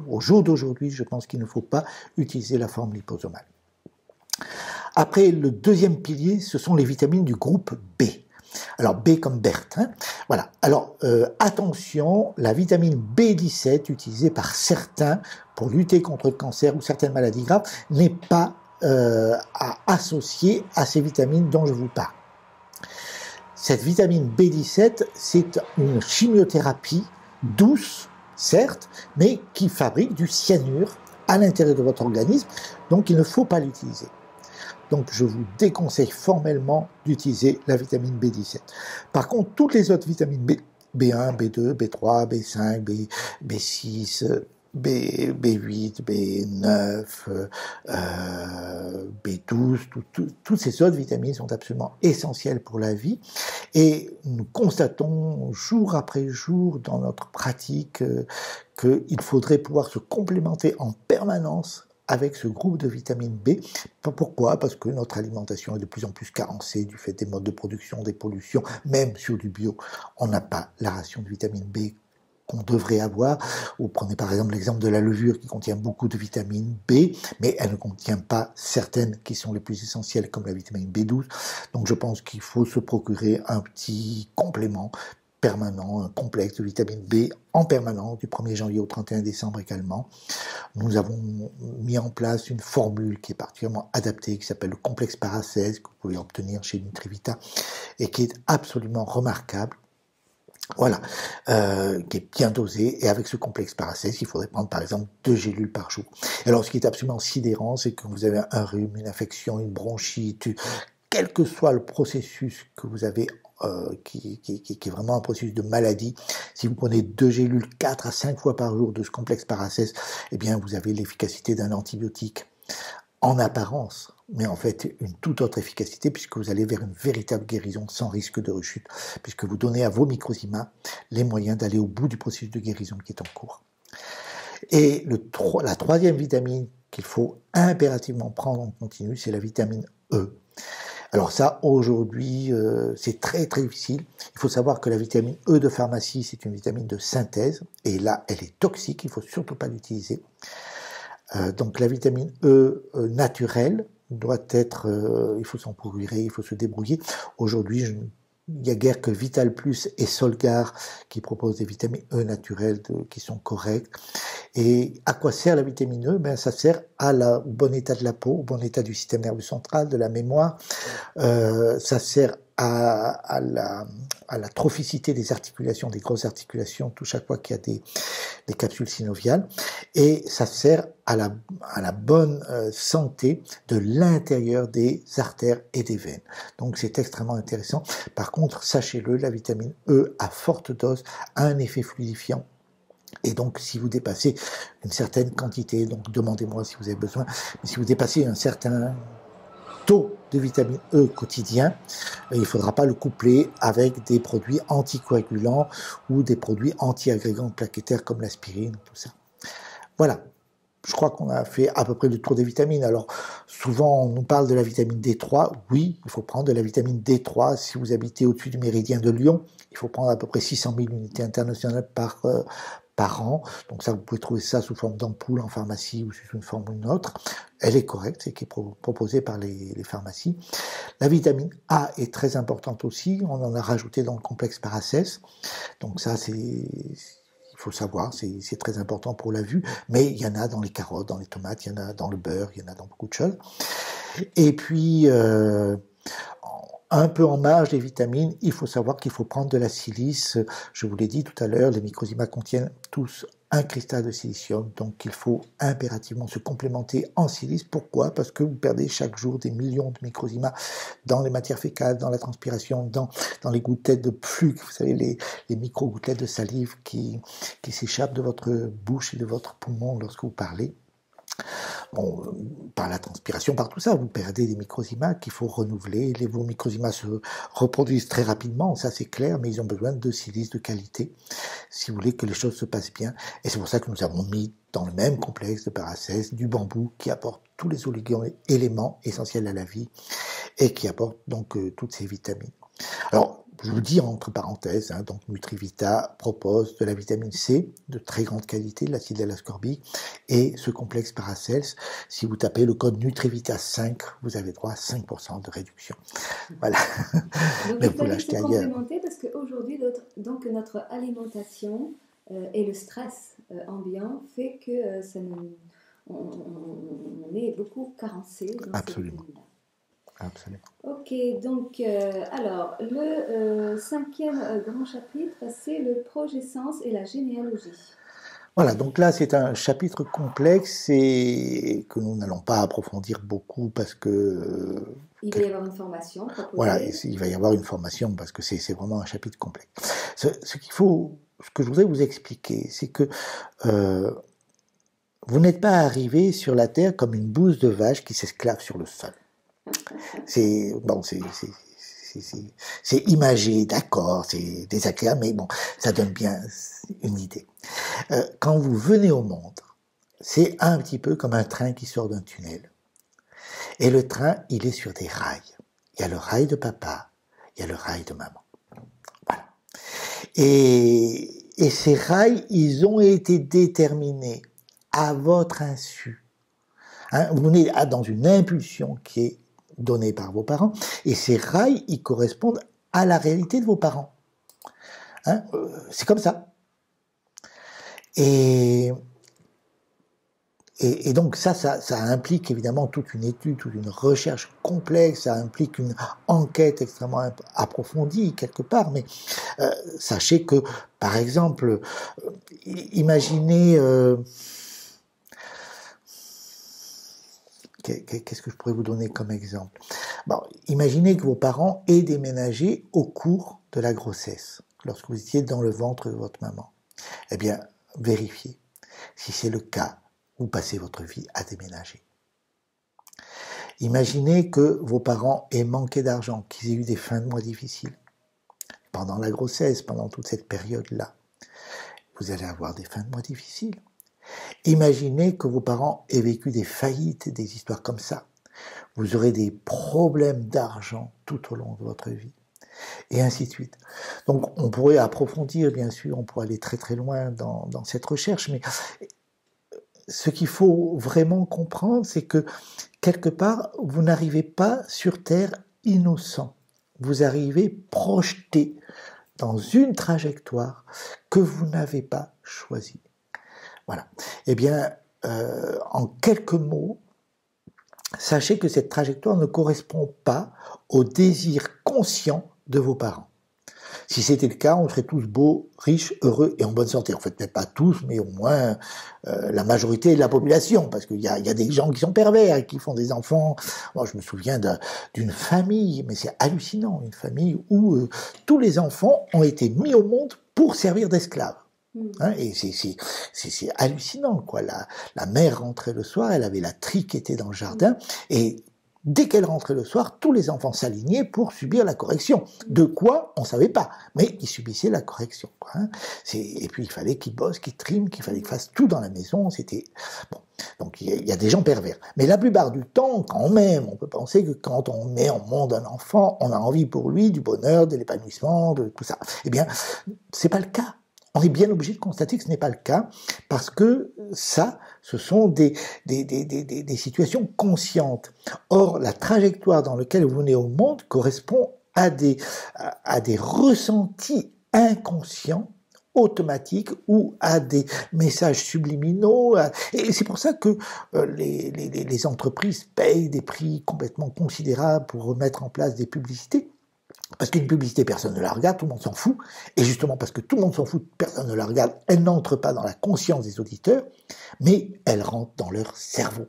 au jour d'aujourd'hui, je pense qu'il ne faut pas utiliser la forme liposomale. Après, le deuxième pilier, ce sont les vitamines du groupe B. Alors, B comme Berthe. Hein. Voilà. Alors, attention, la vitamine B17, utilisée par certains pour lutter contre le cancer ou certaines maladies graves, n'est pas associée à ces vitamines dont je vous parle. Cette vitamine B17, c'est une chimiothérapie douce, certes, mais qui fabrique du cyanure à l'intérieur de votre organisme, donc il ne faut pas l'utiliser. Donc je vous déconseille formellement d'utiliser la vitamine B17. Par contre, toutes les autres vitamines B1, B2, B3, B5, B6, B8, B9, B12, toutes ces autres vitamines sont absolument essentielles pour la vie et nous constatons jour après jour dans notre pratique qu'il faudrait pouvoir se complémenter en permanence avec ce groupe de vitamine B. Pourquoi ? Parce que notre alimentation est de plus en plus carencée du fait des modes de production, des pollutions, même sur du bio. On n'a pas la ration de vitamine B qu'on devrait avoir. Vous prenez par exemple l'exemple de la levure qui contient beaucoup de vitamine B, mais elle ne contient pas certaines qui sont les plus essentielles comme la vitamine B12. Donc je pense qu'il faut se procurer un petit complément permanent, un complexe de vitamine B en permanence du 1er janvier au 31 décembre également. Nous avons mis en place une formule qui est particulièrement adaptée, qui s'appelle le complexe para 16, que vous pouvez obtenir chez Nutrivita, et qui est absolument remarquable. Voilà, qui est bien dosé, et avec ce complexe para 16, il faudrait prendre par exemple 2 gélules par jour. Alors ce qui est absolument sidérant, c'est que vous avez un rhume, une infection, une bronchite, quel que soit le processus que vous avez, qui est vraiment un processus de maladie, si vous prenez 2 gélules 4 à 5 fois par jour de ce complexe para 16, eh bien vous avez l'efficacité d'un antibiotique en apparence, mais en fait une toute autre efficacité puisque vous allez vers une véritable guérison sans risque de rechute, puisque vous donnez à vos microzymas les moyens d'aller au bout du processus de guérison qui est en cours. Et la troisième vitamine qu'il faut impérativement prendre en continu, c'est la vitamine E. Alors ça, aujourd'hui, c'est très très difficile. Il faut savoir que la vitamine E de pharmacie, c'est une vitamine de synthèse, et là, elle est toxique, il ne faut surtout pas l'utiliser. Donc la vitamine E naturelle doit être, il faut s'en procurer, il faut se débrouiller. Aujourd'hui, il n'y a guère que Vital Plus et Solgar qui proposent des vitamines E naturelles qui sont correctes. Et à quoi sert la vitamine E ? Ben, ça sert au bon état de la peau, au bon état du système nerveux central, de la mémoire. Ça sert à la trophicité des articulations, des grosses articulations, tout chaque fois qu'il y a des capsules synoviales, et ça sert à la bonne santé de l'intérieur des artères et des veines. Donc c'est extrêmement intéressant. Par contre, sachez-le, la vitamine E à forte dose a un effet fluidifiant. Et donc, si vous dépassez une certaine quantité, donc demandez-moi si vous avez besoin, mais si vous dépassez un certain taux de vitamine E quotidien, il ne faudra pas le coupler avec des produits anticoagulants ou des produits anti-agrégants plaquettaires comme l'aspirine, tout ça. Voilà. Je crois qu'on a fait à peu près le tour des vitamines. Alors, souvent, on nous parle de la vitamine D3. Oui, il faut prendre de la vitamine D3. Si vous habitez au-dessus du méridien de Lyon, il faut prendre à peu près 600 000 unités internationales par an. Donc ça, vous pouvez trouver ça sous forme d'ampoule en pharmacie ou sous une forme ou une autre. Elle est correcte, c'est qui est proposée par les pharmacies. La vitamine A est très importante aussi. On en a rajouté dans le complexe Paracels. Donc ça, il faut le savoir, c'est très important pour la vue, mais il y en a dans les carottes, dans les tomates, il y en a dans le beurre, il y en a dans beaucoup de choses. Et puis, un peu en marge des vitamines, il faut savoir qu'il faut prendre de la silice. Je vous l'ai dit tout à l'heure, les microzymas contiennent tous un cristal de silicium, donc il faut impérativement se complémenter en silice. Pourquoi? Parce que vous perdez chaque jour des millions de microzymas dans les matières fécales, dans la transpiration, dans les gouttelettes de pluie, vous savez, les micro-gouttelettes de salive qui s'échappent de votre bouche et de votre poumon lorsque vous parlez. Bon, par la transpiration, par tout ça, vous perdez des microzymas qu'il faut renouveler. Vos microzymas se reproduisent très rapidement, ça c'est clair, mais ils ont besoin de silice de qualité si vous voulez que les choses se passent bien. Et c'est pour ça que nous avons mis dans le même complexe de Paracels du bambou qui apporte tous les oligo-éléments essentiels à la vie et qui apporte donc toutes ces vitamines. Alors, je vous dis entre parenthèses, donc Nutrivita propose de la vitamine C de très grande qualité, de l'acide L-ascorbique, et ce complexe Paracels, si vous tapez le code Nutrivita 5, vous avez droit à 5% de réduction. Voilà. Donc, mais vous l'achetez ailleurs. Complémenter parce qu'aujourd'hui, donc notre alimentation et le stress ambiant fait que on est beaucoup carencé. Absolument. Absolument. Ok, donc alors le cinquième grand chapitre, c'est le progescence et la généalogie. Voilà, donc là c'est un chapitre complexe et que nous n'allons pas approfondir beaucoup parce que... il va y avoir une formation proposée. Voilà, il va y avoir une formation parce que c'est vraiment un chapitre complexe. Ce que je voudrais vous expliquer, c'est que vous n'êtes pas arrivé sur la Terre comme une bouse de vache qui s'esclave sur le sol. C'est imagé, d'accord, c'est désagréable, mais bon, ça donne bien une idée. Quand vous venez au monde, c'est un petit peu comme un train qui sort d'un tunnel. Et le train, il est sur des rails. Il y a le rail de papa, il y a le rail de maman. Voilà. Et ces rails, ils ont été déterminés à votre insu. Vous venez dans une impulsion qui est donnés par vos parents, et ces rails, ils correspondent à la réalité de vos parents. C'est comme ça. Et donc ça implique évidemment toute une étude, toute une recherche complexe, ça implique une enquête extrêmement approfondie quelque part, mais sachez que, par exemple, imaginez... Qu'est-ce que je pourrais vous donner comme exemple? Bon, imaginez que vos parents aient déménagé au cours de la grossesse, lorsque vous étiez dans le ventre de votre maman. Eh bien, vérifiez. Si c'est le cas, vous passez votre vie à déménager. Imaginez que vos parents aient manqué d'argent, qu'ils aient eu des fins de mois difficiles. Pendant la grossesse, pendant toute cette période-là, vous allez avoir des fins de mois difficiles. Imaginez que vos parents aient vécu des faillites, des histoires comme ça. Vous aurez des problèmes d'argent tout au long de votre vie. Et ainsi de suite. Donc on pourrait approfondir, bien sûr, on pourrait aller très très loin dans cette recherche, mais ce qu'il faut vraiment comprendre, c'est que quelque part, vous n'arrivez pas sur Terre innocent. Vous arrivez projeté dans une trajectoire que vous n'avez pas choisie. Voilà. Eh bien, en quelques mots, sachez que cette trajectoire ne correspond pas au désir conscient de vos parents. Si c'était le cas, on serait tous beaux, riches, heureux et en bonne santé. En fait, peut-être pas tous, mais au moins la majorité de la population, parce qu'il y a des gens qui sont pervers, qui font des enfants. Moi, je me souviens d'une famille, mais c'est hallucinant, une famille où tous les enfants ont été mis au monde pour servir d'esclaves. Hein, et c'est hallucinant, quoi. La mère rentrait le soir, elle avait la tri qui était dans le jardin, et dès qu'elle rentrait le soir, tous les enfants s'alignaient pour subir la correction. De quoi, on savait pas, mais ils subissaient la correction, quoi, hein. Et puis il fallait qu'ils bossent, qu'ils triment, qu'il fallait qu'ils fassent tout dans la maison. C'était bon. Donc il y a des gens pervers. Mais la plupart du temps, quand même, on peut penser que quand on met au monde un enfant, on a envie pour lui du bonheur, de l'épanouissement, de tout ça. Eh bien, c'est pas le cas. On est bien obligé de constater que ce n'est pas le cas, parce que ça, ce sont des situations conscientes. Or, la trajectoire dans laquelle vous venez au monde correspond à des ressentis inconscients, automatiques, ou à des messages subliminaux. Et c'est pour ça que les entreprises payent des prix complètement considérables pour mettre en place des publicités. Parce qu'une publicité, personne ne la regarde, tout le monde s'en fout. Et justement, parce que tout le monde s'en fout, personne ne la regarde, elle n'entre pas dans la conscience des auditeurs, mais elle rentre dans leur cerveau.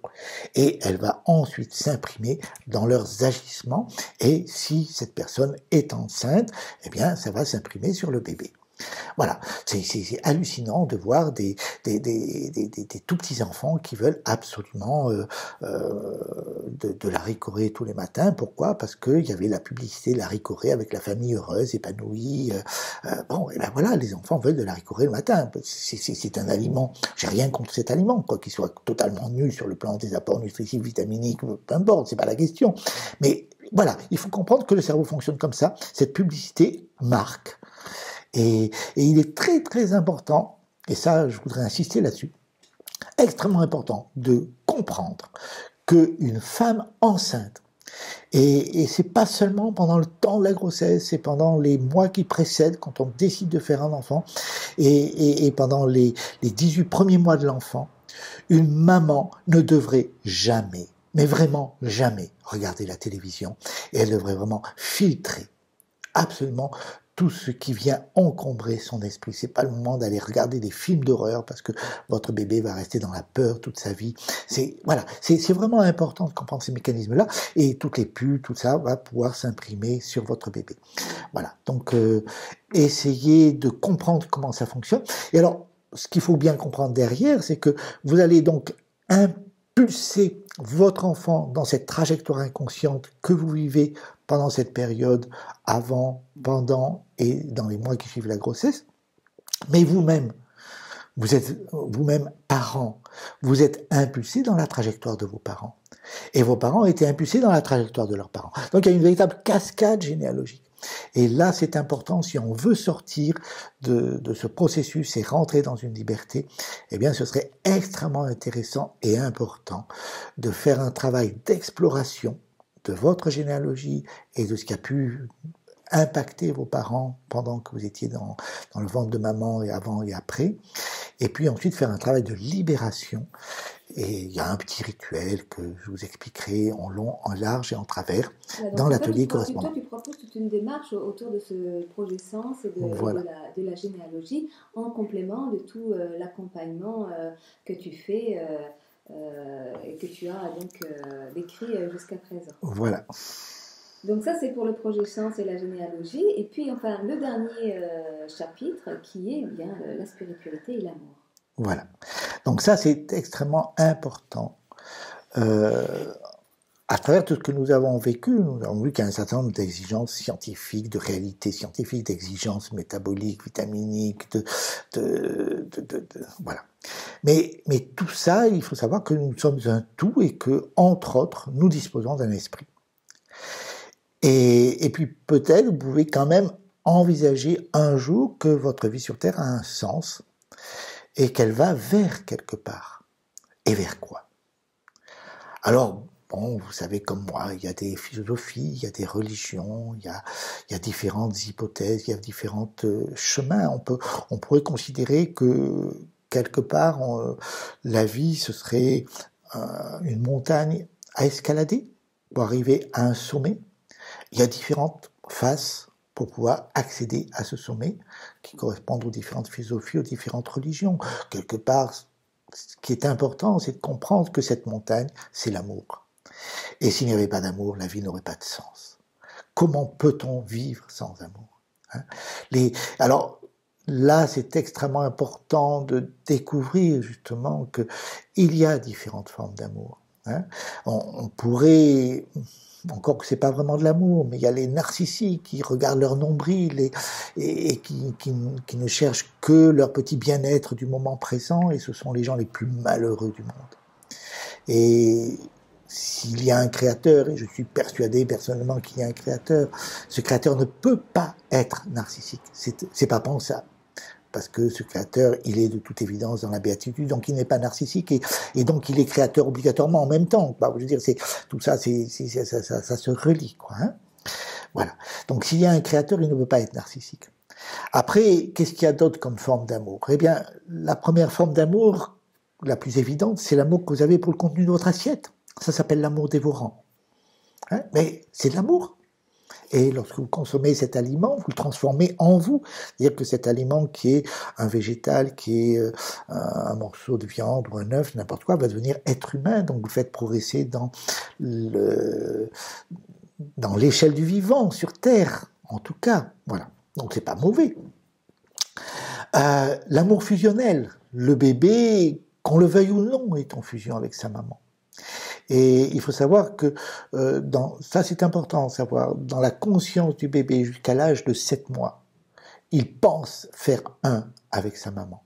Et elle va ensuite s'imprimer dans leurs agissements. Et si cette personne est enceinte, eh bien, ça va s'imprimer sur le bébé. Voilà, c'est hallucinant de voir des tout petits enfants qui veulent absolument de la Ricoré tous les matins. Pourquoi? Parce qu'il y avait la publicité de la Ricoré avec la famille heureuse, épanouie. Bon, et ben voilà, les enfants veulent de la Ricoré le matin. C'est un aliment. J'ai rien contre cet aliment, quoi qu'il soit totalement nul sur le plan des apports nutritifs, vitaminiques, peu importe, c'est pas la question. Mais voilà, il faut comprendre que le cerveau fonctionne comme ça. Cette publicité marque. Et il est très très important, et ça je voudrais insister là-dessus, extrêmement important de comprendre qu'une femme enceinte, et c'est pas seulement pendant le temps de la grossesse, c'est pendant les mois qui précèdent, quand on décide de faire un enfant, et pendant les 18 premiers mois de l'enfant, une maman ne devrait jamais, mais vraiment jamais, regarder la télévision, et elle devrait vraiment filtrer absolument tout ce qui vient encombrer son esprit. C'est pas le moment d'aller regarder des films d'horreur parce que votre bébé va rester dans la peur toute sa vie. C'est vraiment important de comprendre ces mécanismes-là, et toutes les pulls, tout ça va pouvoir s'imprimer sur votre bébé. Voilà. Donc essayez de comprendre comment ça fonctionne. Et alors, ce qu'il faut bien comprendre derrière, c'est que vous allez donc impulser votre enfant dans cette trajectoire inconsciente que vous vivez pendant cette période, avant, pendant et dans les mois qui suivent la grossesse. Mais vous-même, vous êtes vous-même parent, vous êtes impulsé dans la trajectoire de vos parents. Et vos parents ont été impulsés dans la trajectoire de leurs parents. Donc il y a une véritable cascade généalogique. Et là, c'est important, si on veut sortir de ce processus et rentrer dans une liberté, eh bien, ce serait extrêmement intéressant et important de faire un travail d'exploration de votre généalogie et de ce qui a pu impacter vos parents pendant que vous étiez dans le ventre de maman, et avant et après. Et puis ensuite faire un travail de libération. Et il y a un petit rituel que je vous expliquerai en long, en large et en travers dans l'atelier correspondant. Toi, tu proposes toute une démarche autour de ce projet Sens et de la généalogie, en complément de tout l'accompagnement que tu fais et que tu as donc décrit jusqu'à présent. Voilà. Donc ça, c'est pour le projet Sens et la généalogie. Et puis, enfin, le dernier chapitre qui est bien la spiritualité et l'amour. Voilà. Donc ça, c'est extrêmement important. À travers tout ce que nous avons vécu qu'il y a un certain nombre d'exigences scientifiques, de réalités scientifiques, d'exigences métaboliques, vitaminiques, voilà. Mais tout ça, il faut savoir que nous sommes un tout et que, entre autres, nous disposons d'un esprit. Et puis peut-être vous pouvez quand même envisager un jour que votre vie sur Terre a un sens et qu'elle va vers quelque part. Et vers quoi? Alors, bon, vous savez comme moi, il y a des philosophies, il y a des religions, il y a différentes hypothèses, il y a différents chemins. On pourrait considérer que quelque part, la vie, ce serait une montagne à escalader pour arriver à un sommet. Il y a différentes faces pour pouvoir accéder à ce sommet qui correspondent aux différentes philosophies, aux différentes religions. Quelque part, ce qui est important, c'est de comprendre que cette montagne, c'est l'amour. Et s'il n'y avait pas d'amour, la vie n'aurait pas de sens. Comment peut-on vivre sans amour, hein? Alors, là, c'est extrêmement important de découvrir justement qu'il y a différentes formes d'amour, hein. On pourrait, encore que c'est pas vraiment de l'amour, mais il y a les narcissiques qui regardent leur nombril et qui ne cherchent que leur petit bien-être du moment présent, et ce sont les gens les plus malheureux du monde. Et s'il y a un créateur, et je suis persuadé personnellement qu'il y a un créateur, ce créateur ne peut pas être narcissique. C'est pas pensable. Parce que ce créateur, il est de toute évidence dans la béatitude, donc il n'est pas narcissique, et donc il est créateur obligatoirement en même temps. Bah, je veux dire, tout ça, ça se relie, quoi, hein. Voilà. Donc s'il y a un créateur, il ne peut pas être narcissique. Après, qu'est-ce qu'il y a d'autre comme forme d'amour? Eh bien, la première forme d'amour, la plus évidente, c'est l'amour que vous avez pour le contenu de votre assiette. Ça s'appelle l'amour dévorant, hein. Mais c'est de l'amour. Et lorsque vous consommez cet aliment, vous le transformez en vous. C'est-à-dire que cet aliment qui est un végétal, qui est un morceau de viande ou un œuf, n'importe quoi, va devenir être humain. Donc vous le faites progresser dans l'échelle du vivant, sur Terre, en tout cas. Voilà. Donc c'est pas mauvais. L'amour fusionnel. Le bébé, qu'on le veuille ou non, est en fusion avec sa maman. Et il faut savoir que, ça c'est important de savoir, dans la conscience du bébé jusqu'à l'âge de 7 mois, il pense faire un avec sa maman.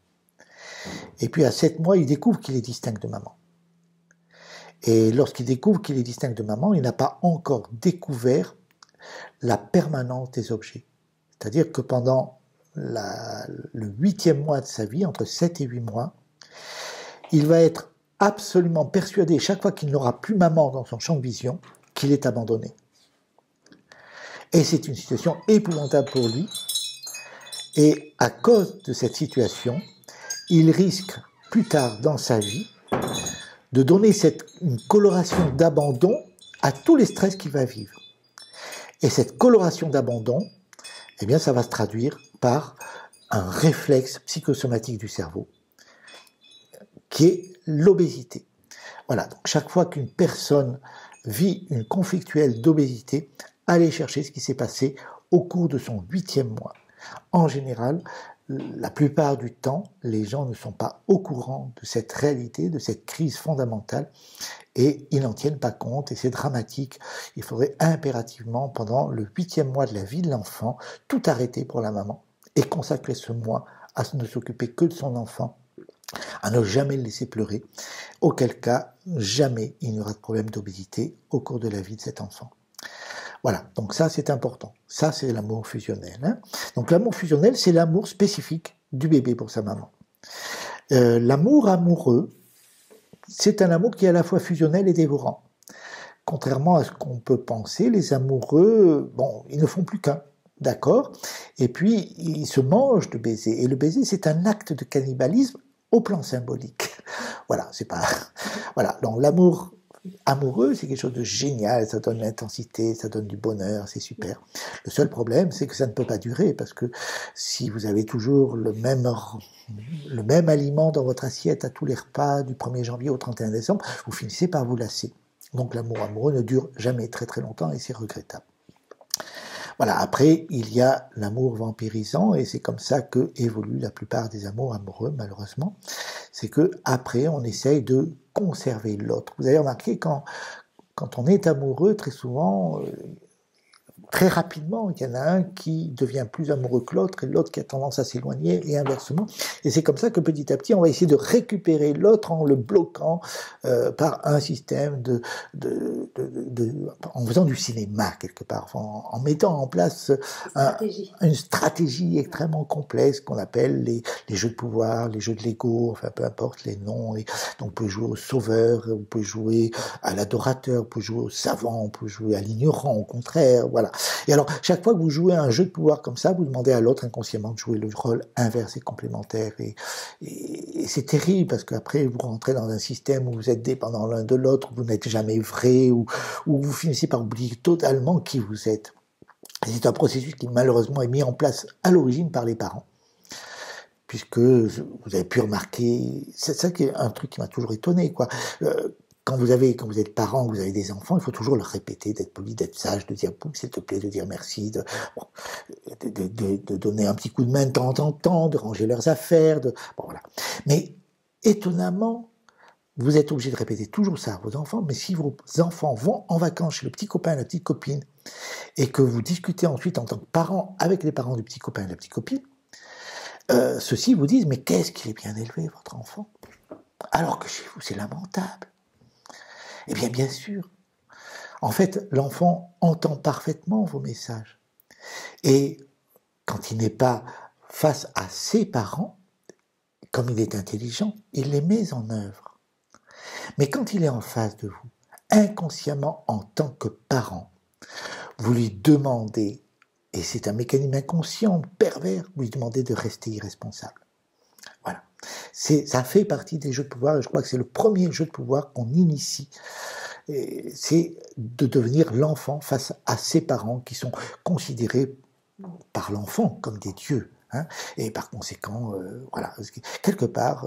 Et puis à 7 mois, il découvre qu'il est distinct de maman. Et lorsqu'il découvre qu'il est distinct de maman, il n'a pas encore découvert la permanence des objets. C'est-à-dire que pendant le 8e mois de sa vie, entre 7 et 8 mois, il va être absolument persuadé, chaque fois qu'il n'aura plus maman dans son champ de vision, qu'il est abandonné. Et c'est une situation épouvantable pour lui. Et à cause de cette situation, il risque plus tard dans sa vie de donner une coloration d'abandon à tous les stress qu'il va vivre. Et cette coloration d'abandon, eh bien, ça va se traduire par un réflexe psychosomatique du cerveau, qui est l'obésité. Voilà, donc chaque fois qu'une personne vit une conflictuelle d'obésité, allez chercher ce qui s'est passé au cours de son 8e mois. En général, la plupart du temps, les gens ne sont pas au courant de cette réalité, de cette crise fondamentale, et ils n'en tiennent pas compte, et c'est dramatique. Il faudrait impérativement, pendant le 8e mois de la vie de l'enfant, tout arrêter pour la maman, et consacrer ce mois à ne s'occuper que de son enfant, à ne jamais le laisser pleurer, auquel cas, jamais il n'y aura de problème d'obésité au cours de la vie de cet enfant. Voilà, donc ça c'est important. Ça c'est l'amour fusionnel, hein. Donc l'amour fusionnel, c'est l'amour spécifique du bébé pour sa maman. L'amour amoureux, c'est un amour qui est à la fois fusionnel et dévorant. Contrairement à ce qu'on peut penser, les amoureux, bon, ils ne font plus qu'un. D'accord? Et puis, ils se mangent de baiser. Et le baiser, c'est un acte de cannibalisme au plan symbolique. Voilà, c'est pas... Voilà, donc l'amour amoureux, c'est quelque chose de génial, ça donne l'intensité, ça donne du bonheur, c'est super. Le seul problème, c'est que ça ne peut pas durer, parce que si vous avez toujours le même aliment dans votre assiette à tous les repas, du 1er janvier au 31 décembre, vous finissez par vous lasser. Donc l'amour amoureux ne dure jamais très très longtemps, et c'est regrettable. Voilà, après, il y a l'amour vampirisant, et c'est comme ça que évoluent la plupart des amours amoureux, malheureusement. C'est que après, on essaye de conserver l'autre. Vous avez remarqué, quand on est amoureux, très souvent, très rapidement, il y en a un qui devient plus amoureux que l'autre, et l'autre qui a tendance à s'éloigner, et inversement. Et c'est comme ça que petit à petit, on va essayer de récupérer l'autre en le bloquant par un système en faisant du cinéma, quelque part, en mettant en place une stratégie extrêmement complexe qu'on appelle les jeux de pouvoir, les jeux de l'ego, enfin peu importe les noms. Et donc vous pouvez jouer au sauveur, vous pouvez jouer à l'adorateur, vous pouvez jouer au savant, vous pouvez jouer à l'ignorant, au contraire, voilà. Et alors, chaque fois que vous jouez un jeu de pouvoir comme ça, vous demandez à l'autre inconsciemment de jouer le rôle inverse et complémentaire. Et c'est terrible parce qu'après, vous rentrez dans un système où vous êtes dépendant l'un de l'autre, où vous n'êtes jamais vrai, où vous finissez par oublier totalement qui vous êtes. Et c'est un processus qui malheureusement est mis en place à l'origine par les parents. Puisque vous avez pu remarquer, c'est ça qui est un truc qui m'a toujours étonné, quoi. Quand vous êtes parent, vous avez des enfants, il faut toujours leur répéter d'être poli, d'être sage, de dire s'il te plaît, de dire merci, de donner un petit coup de main de temps en temps, de ranger leurs affaires, voilà. Mais étonnamment, vous êtes obligé de répéter toujours ça à vos enfants, mais si vos enfants vont en vacances chez le petit copain, la petite copine, et que vous discutez ensuite en tant que parent avec les parents du petit copain et de la petite copine, ceux-ci vous disent, mais qu'est-ce qu'il est bien élevé, votre enfant, alors que chez vous, c'est lamentable. Eh bien, bien sûr. En fait, l'enfant entend parfaitement vos messages. Et quand il n'est pas face à ses parents, comme il est intelligent, il les met en œuvre. Mais quand il est en face de vous, inconsciemment en tant que parent, vous lui demandez, et c'est un mécanisme inconscient, pervers, vous lui demandez de rester irresponsable. Voilà. Ça fait partie des jeux de pouvoir, et je crois que c'est le premier jeu de pouvoir qu'on initie. C'est de devenir l'enfant face à ses parents qui sont considérés par l'enfant comme des dieux. Hein, et par conséquent, voilà, quelque part,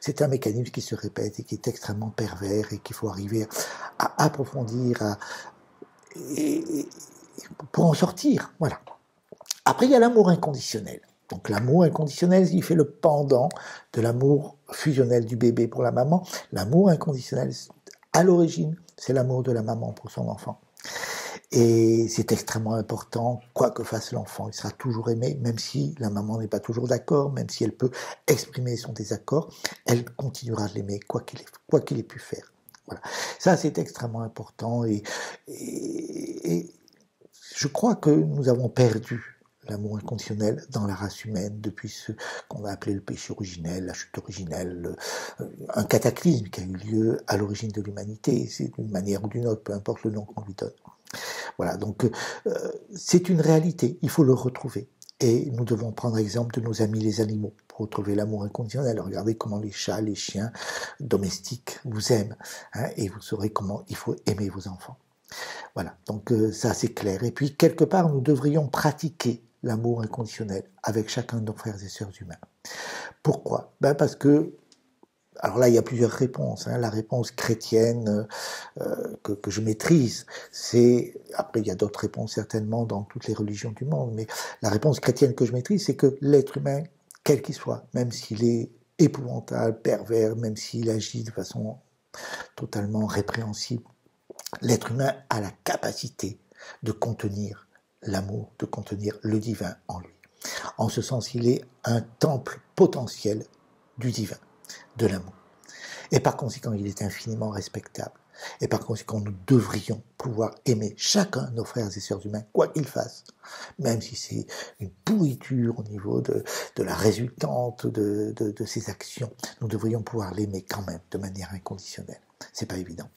c'est un mécanisme qui se répète et qui est extrêmement pervers et qu'il faut arriver à approfondir pour en sortir. Voilà. Après, il y a l'amour inconditionnel. Donc l'amour inconditionnel, il fait le pendant de l'amour fusionnel du bébé pour la maman. L'amour inconditionnel, à l'origine, c'est l'amour de la maman pour son enfant. Et c'est extrêmement important, quoi que fasse l'enfant, il sera toujours aimé, même si la maman n'est pas toujours d'accord, même si elle peut exprimer son désaccord, elle continuera de l'aimer, quoi qu'il ait pu faire. Voilà. Ça, c'est extrêmement important et je crois que nous avons perdu l'amour inconditionnel dans la race humaine depuis ce qu'on a appelé le péché originel, la chute originelle, un cataclysme qui a eu lieu à l'origine de l'humanité, c'est d'une manière ou d'une autre, peu importe le nom qu'on lui donne. Voilà, donc c'est une réalité, il faut le retrouver. Et nous devons prendre exemple de nos amis les animaux pour retrouver l'amour inconditionnel. Regardez comment les chats, les chiens domestiques vous aiment, hein, et vous saurez comment il faut aimer vos enfants. Voilà, donc ça c'est clair. Et puis quelque part, nous devrions pratiquer l'amour inconditionnel avec chacun de nos frères et sœurs humains. Pourquoi ? Parce que, alors là il y a plusieurs réponses. Hein. La réponse chrétienne que je maîtrise, c'est, après il y a d'autres réponses certainement dans toutes les religions du monde, mais la réponse chrétienne que je maîtrise, c'est que l'être humain, quel qu'il soit, même s'il est épouvantable, pervers, même s'il agit de façon totalement répréhensible, l'être humain a la capacité de contenir l'amour, de contenir le divin en lui. En ce sens, il est un temple potentiel du divin, de l'amour. Et par conséquent, il est infiniment respectable. Et par conséquent, nous devrions pouvoir aimer chacun de nos frères et sœurs humains, quoi qu'ils fassent, même si c'est une pourriture au niveau de la résultante de ses actions. Nous devrions pouvoir l'aimer quand même, de manière inconditionnelle. C'est pas évident.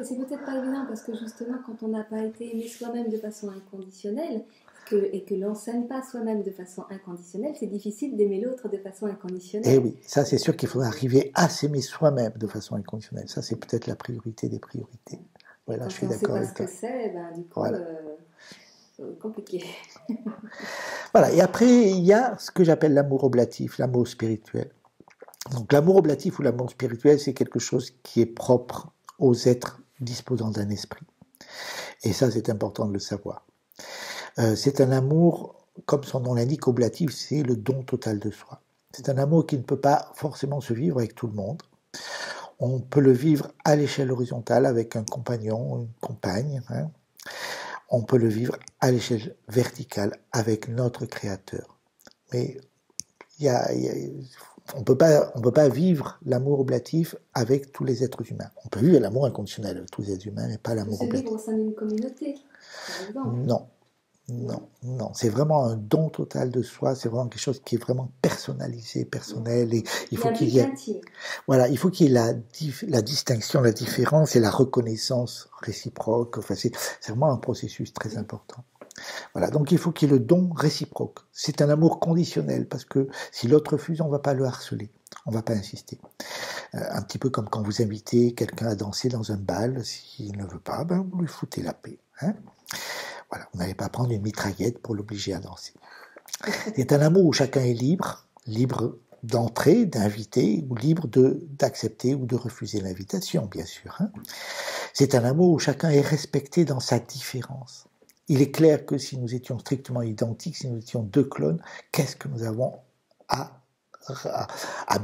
C'est peut-être pas évident parce que justement, quand on n'a pas été aimé soi-même de façon inconditionnelle et que l'on ne s'aime pas soi-même de façon inconditionnelle, c'est difficile d'aimer l'autre de façon inconditionnelle. Et oui, ça c'est sûr qu'il faudra arriver à s'aimer soi-même de façon inconditionnelle. Ça c'est peut-être la priorité des priorités. Voilà, je suis d'accord avec toi. Quand on ne sait pas ce que c'est, du coup, voilà. Compliqué. Voilà, et après il y a ce que j'appelle l'amour oblatif, l'amour spirituel. Donc l'amour oblatif ou l'amour spirituel, c'est quelque chose qui est propre aux êtres disposant d'un esprit. Et ça, c'est important de le savoir. C'est un amour, comme son nom l'indique, oblatif, c'est le don total de soi. C'est un amour qui ne peut pas forcément se vivre avec tout le monde. On peut le vivre à l'échelle horizontale avec un compagnon, une compagne. Hein. On peut le vivre à l'échelle verticale avec notre Créateur. Mais on ne peut pas vivre l'amour oblatif avec tous les êtres humains. On peut vivre l'amour inconditionnel avec tous les êtres humains, mais pas l'amour oblatif. Se vivre au sein d'une communauté, par exemple. Non. Non, non, c'est vraiment un don total de soi, c'est vraiment quelque chose qui est vraiment personnalisé, personnel, et il faut qu'il y ait, voilà, il faut qu'il y ait la distinction, la différence et la reconnaissance réciproque. Enfin, c'est vraiment un processus très important. Voilà, donc il faut qu'il y ait le don réciproque. C'est un amour conditionnel, parce que si l'autre refuse, on ne va pas le harceler, on ne va pas insister. Un petit peu comme quand vous invitez quelqu'un à danser dans un bal, s'il ne veut pas, ben vous lui foutez la paix. Hein. Voilà, vous n'allez pas prendre une mitraillette pour l'obliger à danser. C'est un amour où chacun est libre, libre d'entrer, d'inviter, ou libre d'accepter ou de refuser l'invitation, bien sûr. Hein. C'est un amour où chacun est respecté dans sa différence. Il est clair que si nous étions strictement identiques, si nous étions deux clones, qu'est-ce que nous avons à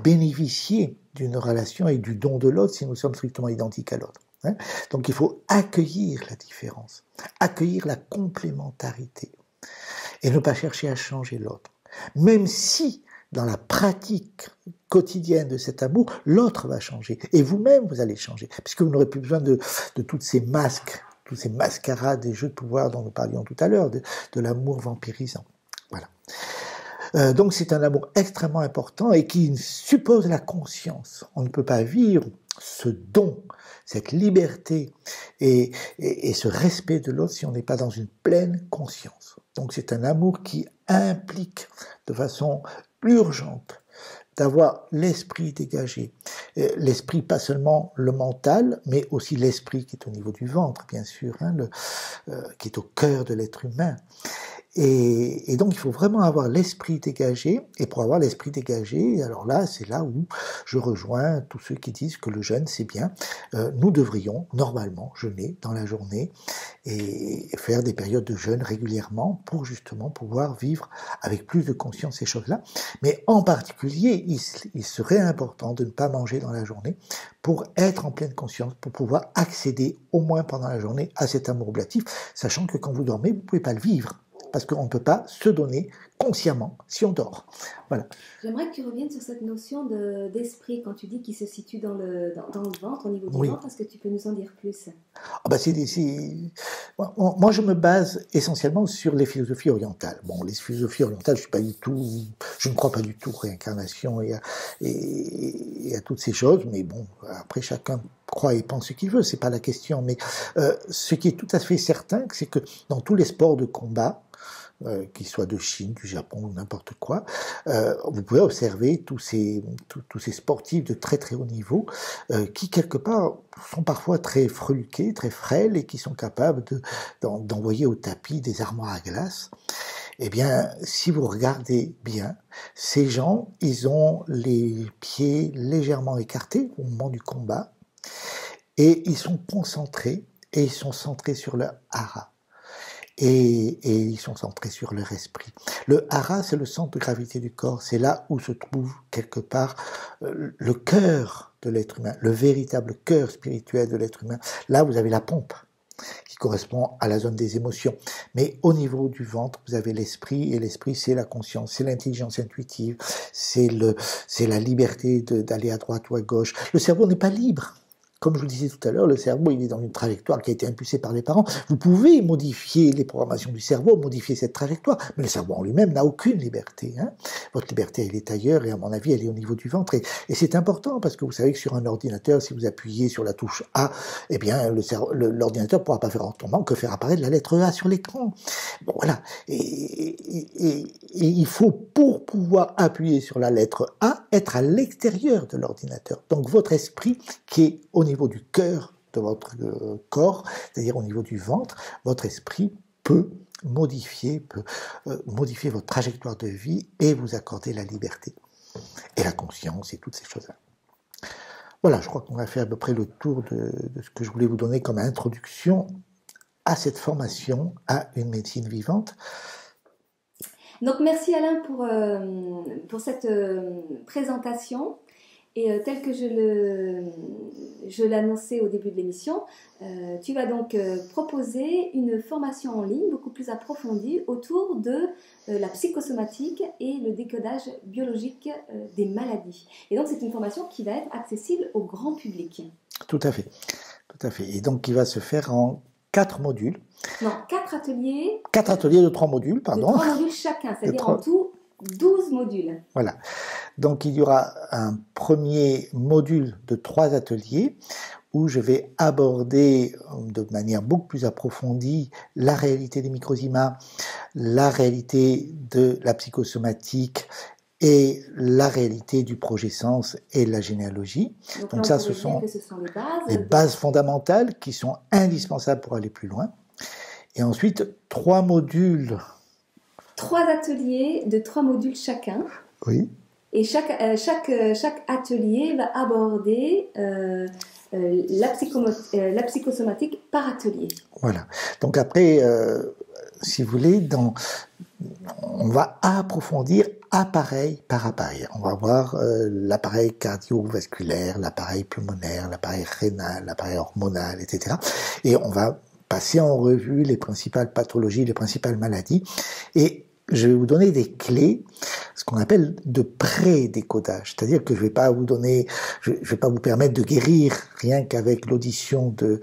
bénéficier d'une relation et du don de l'autre si nous sommes strictement identiques à l'autre. Hein. Donc il faut accueillir la différence, accueillir la complémentarité et ne pas chercher à changer l'autre. Même si dans la pratique quotidienne de cet amour, l'autre va changer et vous-même vous allez changer puisque vous n'aurez plus besoin de tous ces masques, toutes ces mascarades et jeux de pouvoir dont nous parlions tout à l'heure, de l'amour vampirisant. Voilà. Donc c'est un amour extrêmement important et qui suppose la conscience. On ne peut pas vivre ce don, cette liberté et ce respect de l'autre si on n'est pas dans une pleine conscience. Donc c'est un amour qui implique de façon urgente d'avoir l'esprit dégagé. L'esprit, pas seulement le mental, mais aussi l'esprit qui est au niveau du ventre, bien sûr, hein, qui est au cœur de l'être humain. Et donc, il faut vraiment avoir l'esprit dégagé. Et pour avoir l'esprit dégagé, alors là, c'est là où je rejoins tous ceux qui disent que le jeûne, c'est bien. Nous devrions, normalement, jeûner dans la journée et faire des périodes de jeûne régulièrement pour justement pouvoir vivre avec plus de conscience ces choses-là. Mais en particulier, il serait important de ne pas manger dans la journée pour être en pleine conscience, pour pouvoir accéder au moins pendant la journée à cet amour oblatif, sachant que quand vous dormez, vous ne pouvez pas le vivre. Parce qu'on ne peut pas se donner consciemment si on dort. Voilà. J'aimerais que tu reviennes sur cette notion d'esprit quand tu dis qu'il se situe dans le ventre, au niveau du ventre. Est-ce que tu peux nous en dire plus? Moi, je me base essentiellement sur les philosophies orientales. Bon, les philosophies orientales, je ne crois pas du tout à réincarnation et à toutes ces choses, mais bon, après chacun croit et pense ce qu'il veut, c'est pas la question. Mais ce qui est tout à fait certain, c'est que dans tous les sports de combat, qu'ils soient de Chine, du Japon ou n'importe quoi, vous pouvez observer tous ces sportifs de très très haut niveau qui quelque part sont parfois très freluqués, très frêles et qui sont capables d'envoyer au tapis des armoires à glace. Eh bien, si vous regardez bien, ces gens, ils ont les pieds légèrement écartés au moment du combat et ils sont concentrés et ils sont centrés sur le hara. Et ils sont centrés sur leur esprit. Le hara, c'est le centre de gravité du corps. C'est là où se trouve quelque part le cœur de l'être humain, le véritable cœur spirituel de l'être humain. Là, vous avez la pompe qui correspond à la zone des émotions. Mais au niveau du ventre, vous avez l'esprit, et l'esprit, c'est la conscience, c'est l'intelligence intuitive, c'est la liberté d'aller à droite ou à gauche. Le cerveau n'est pas libre. Comme je vous le disais tout à l'heure, le cerveau, il est dans une trajectoire qui a été impulsée par les parents. Vous pouvez modifier les programmations du cerveau, modifier cette trajectoire, mais le cerveau en lui-même n'a aucune liberté. Hein. Votre liberté, elle est ailleurs, et à mon avis, elle est au niveau du ventre. Et c'est important, parce que vous savez que sur un ordinateur, si vous appuyez sur la touche A, eh bien, l'ordinateur ne pourra pas faire autrement que faire apparaître la lettre A sur l'écran. Bon, voilà. Et il faut, pour pouvoir appuyer sur la lettre A, être à l'extérieur de l'ordinateur. Donc, votre esprit, qui est au niveau du cœur de votre corps, c'est-à-dire au niveau du ventre, votre esprit peut modifier votre trajectoire de vie et vous accorder la liberté et la conscience et toutes ces choses-là. Voilà, je crois qu'on a fait à peu près le tour de ce que je voulais vous donner comme introduction à cette formation à une médecine vivante. Donc merci Alain pour cette présentation. Et tel que je l'annonçais au début de l'émission, tu vas donc proposer une formation en ligne beaucoup plus approfondie autour de la psychosomatique et le décodage biologique des maladies. Et donc c'est une formation qui va être accessible au grand public. Tout à fait, tout à fait. Et donc qui va se faire en 4 modules. Non, 4 ateliers. 4 ateliers de 3 modules, pardon. De 3 modules chacun, c'est-à-dire en tout 12 modules. Voilà. Donc il y aura un premier module de 3 ateliers où je vais aborder de manière beaucoup plus approfondie la réalité des microzymas, la réalité de la psychosomatique et la réalité du projet sens et de la généalogie. Donc ça, ce sont les bases fondamentales qui sont indispensables pour aller plus loin. Et ensuite, 3 modules. 3 ateliers de 3 modules chacun. Oui. Et chaque atelier va aborder la psychosomatique par atelier. Voilà. Donc après, si vous voulez, on va approfondir appareil par appareil. On va voir l'appareil cardiovasculaire, l'appareil pulmonaire, l'appareil rénal, l'appareil hormonal, etc. Et on va passer en revue les principales pathologies, les principales maladies. Et je vais vous donner des clés, ce qu'on appelle de pré-décodage. C'est-à-dire que je vais pas vous permettre de guérir rien qu'avec l'audition de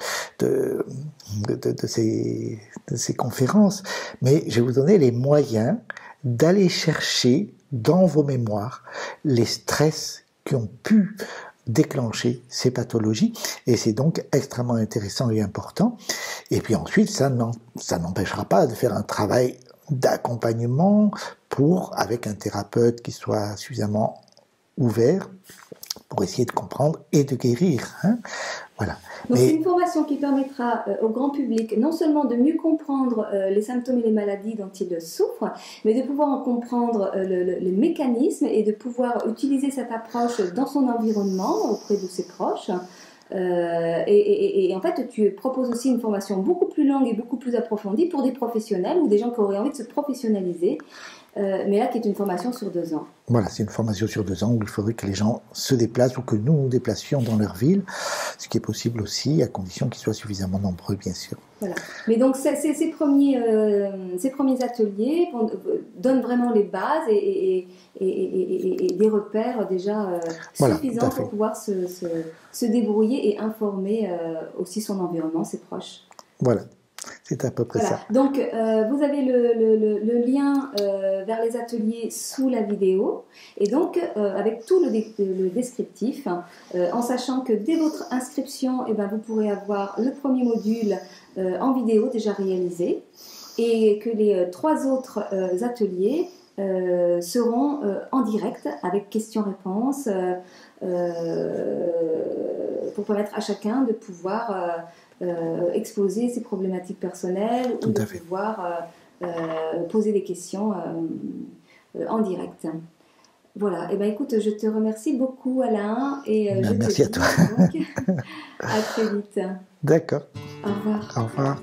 ces conférences, mais je vais vous donner les moyens d'aller chercher dans vos mémoires les stress qui ont pu déclencher ces pathologies, et c'est donc extrêmement intéressant et important. Et puis ensuite, ça n'empêchera pas de faire un travail d'accompagnement avec un thérapeute qui soit suffisamment ouvert pour essayer de comprendre et de guérir. Voilà. Donc c'est une formation qui permettra au grand public non seulement de mieux comprendre les symptômes et les maladies dont il souffre, mais de pouvoir en comprendre le mécanisme et de pouvoir utiliser cette approche dans son environnement, auprès de ses proches. Et en fait, tu proposes aussi une formation beaucoup plus longue et beaucoup plus approfondie pour des professionnels ou des gens qui auraient envie de se professionnaliser, mais là qui est une formation sur 2 ans. Voilà, c'est une formation sur 2 ans où il faudrait que les gens se déplacent ou que nous nous déplacions dans leur ville, ce qui est possible aussi à condition qu'ils soient suffisamment nombreux, bien sûr. Voilà. Mais donc ces premiers ateliers donnent vraiment les bases et des repères déjà suffisants pour pouvoir se débrouiller et informer aussi son environnement, ses proches. Voilà. C'est à peu près ça. Donc, vous avez le lien vers les ateliers sous la vidéo, et donc avec tout le descriptif, en sachant que dès votre inscription, vous pourrez avoir le premier module en vidéo déjà réalisé, et que les 3 autres ateliers seront en direct avec questions-réponses pour permettre à chacun de pouvoir exposer ses problématiques personnelles ou de pouvoir poser des questions en direct. Voilà, et écoute, je te remercie beaucoup Alain et merci à toi. Donc, à très vite. D'accord. Au revoir. Au revoir.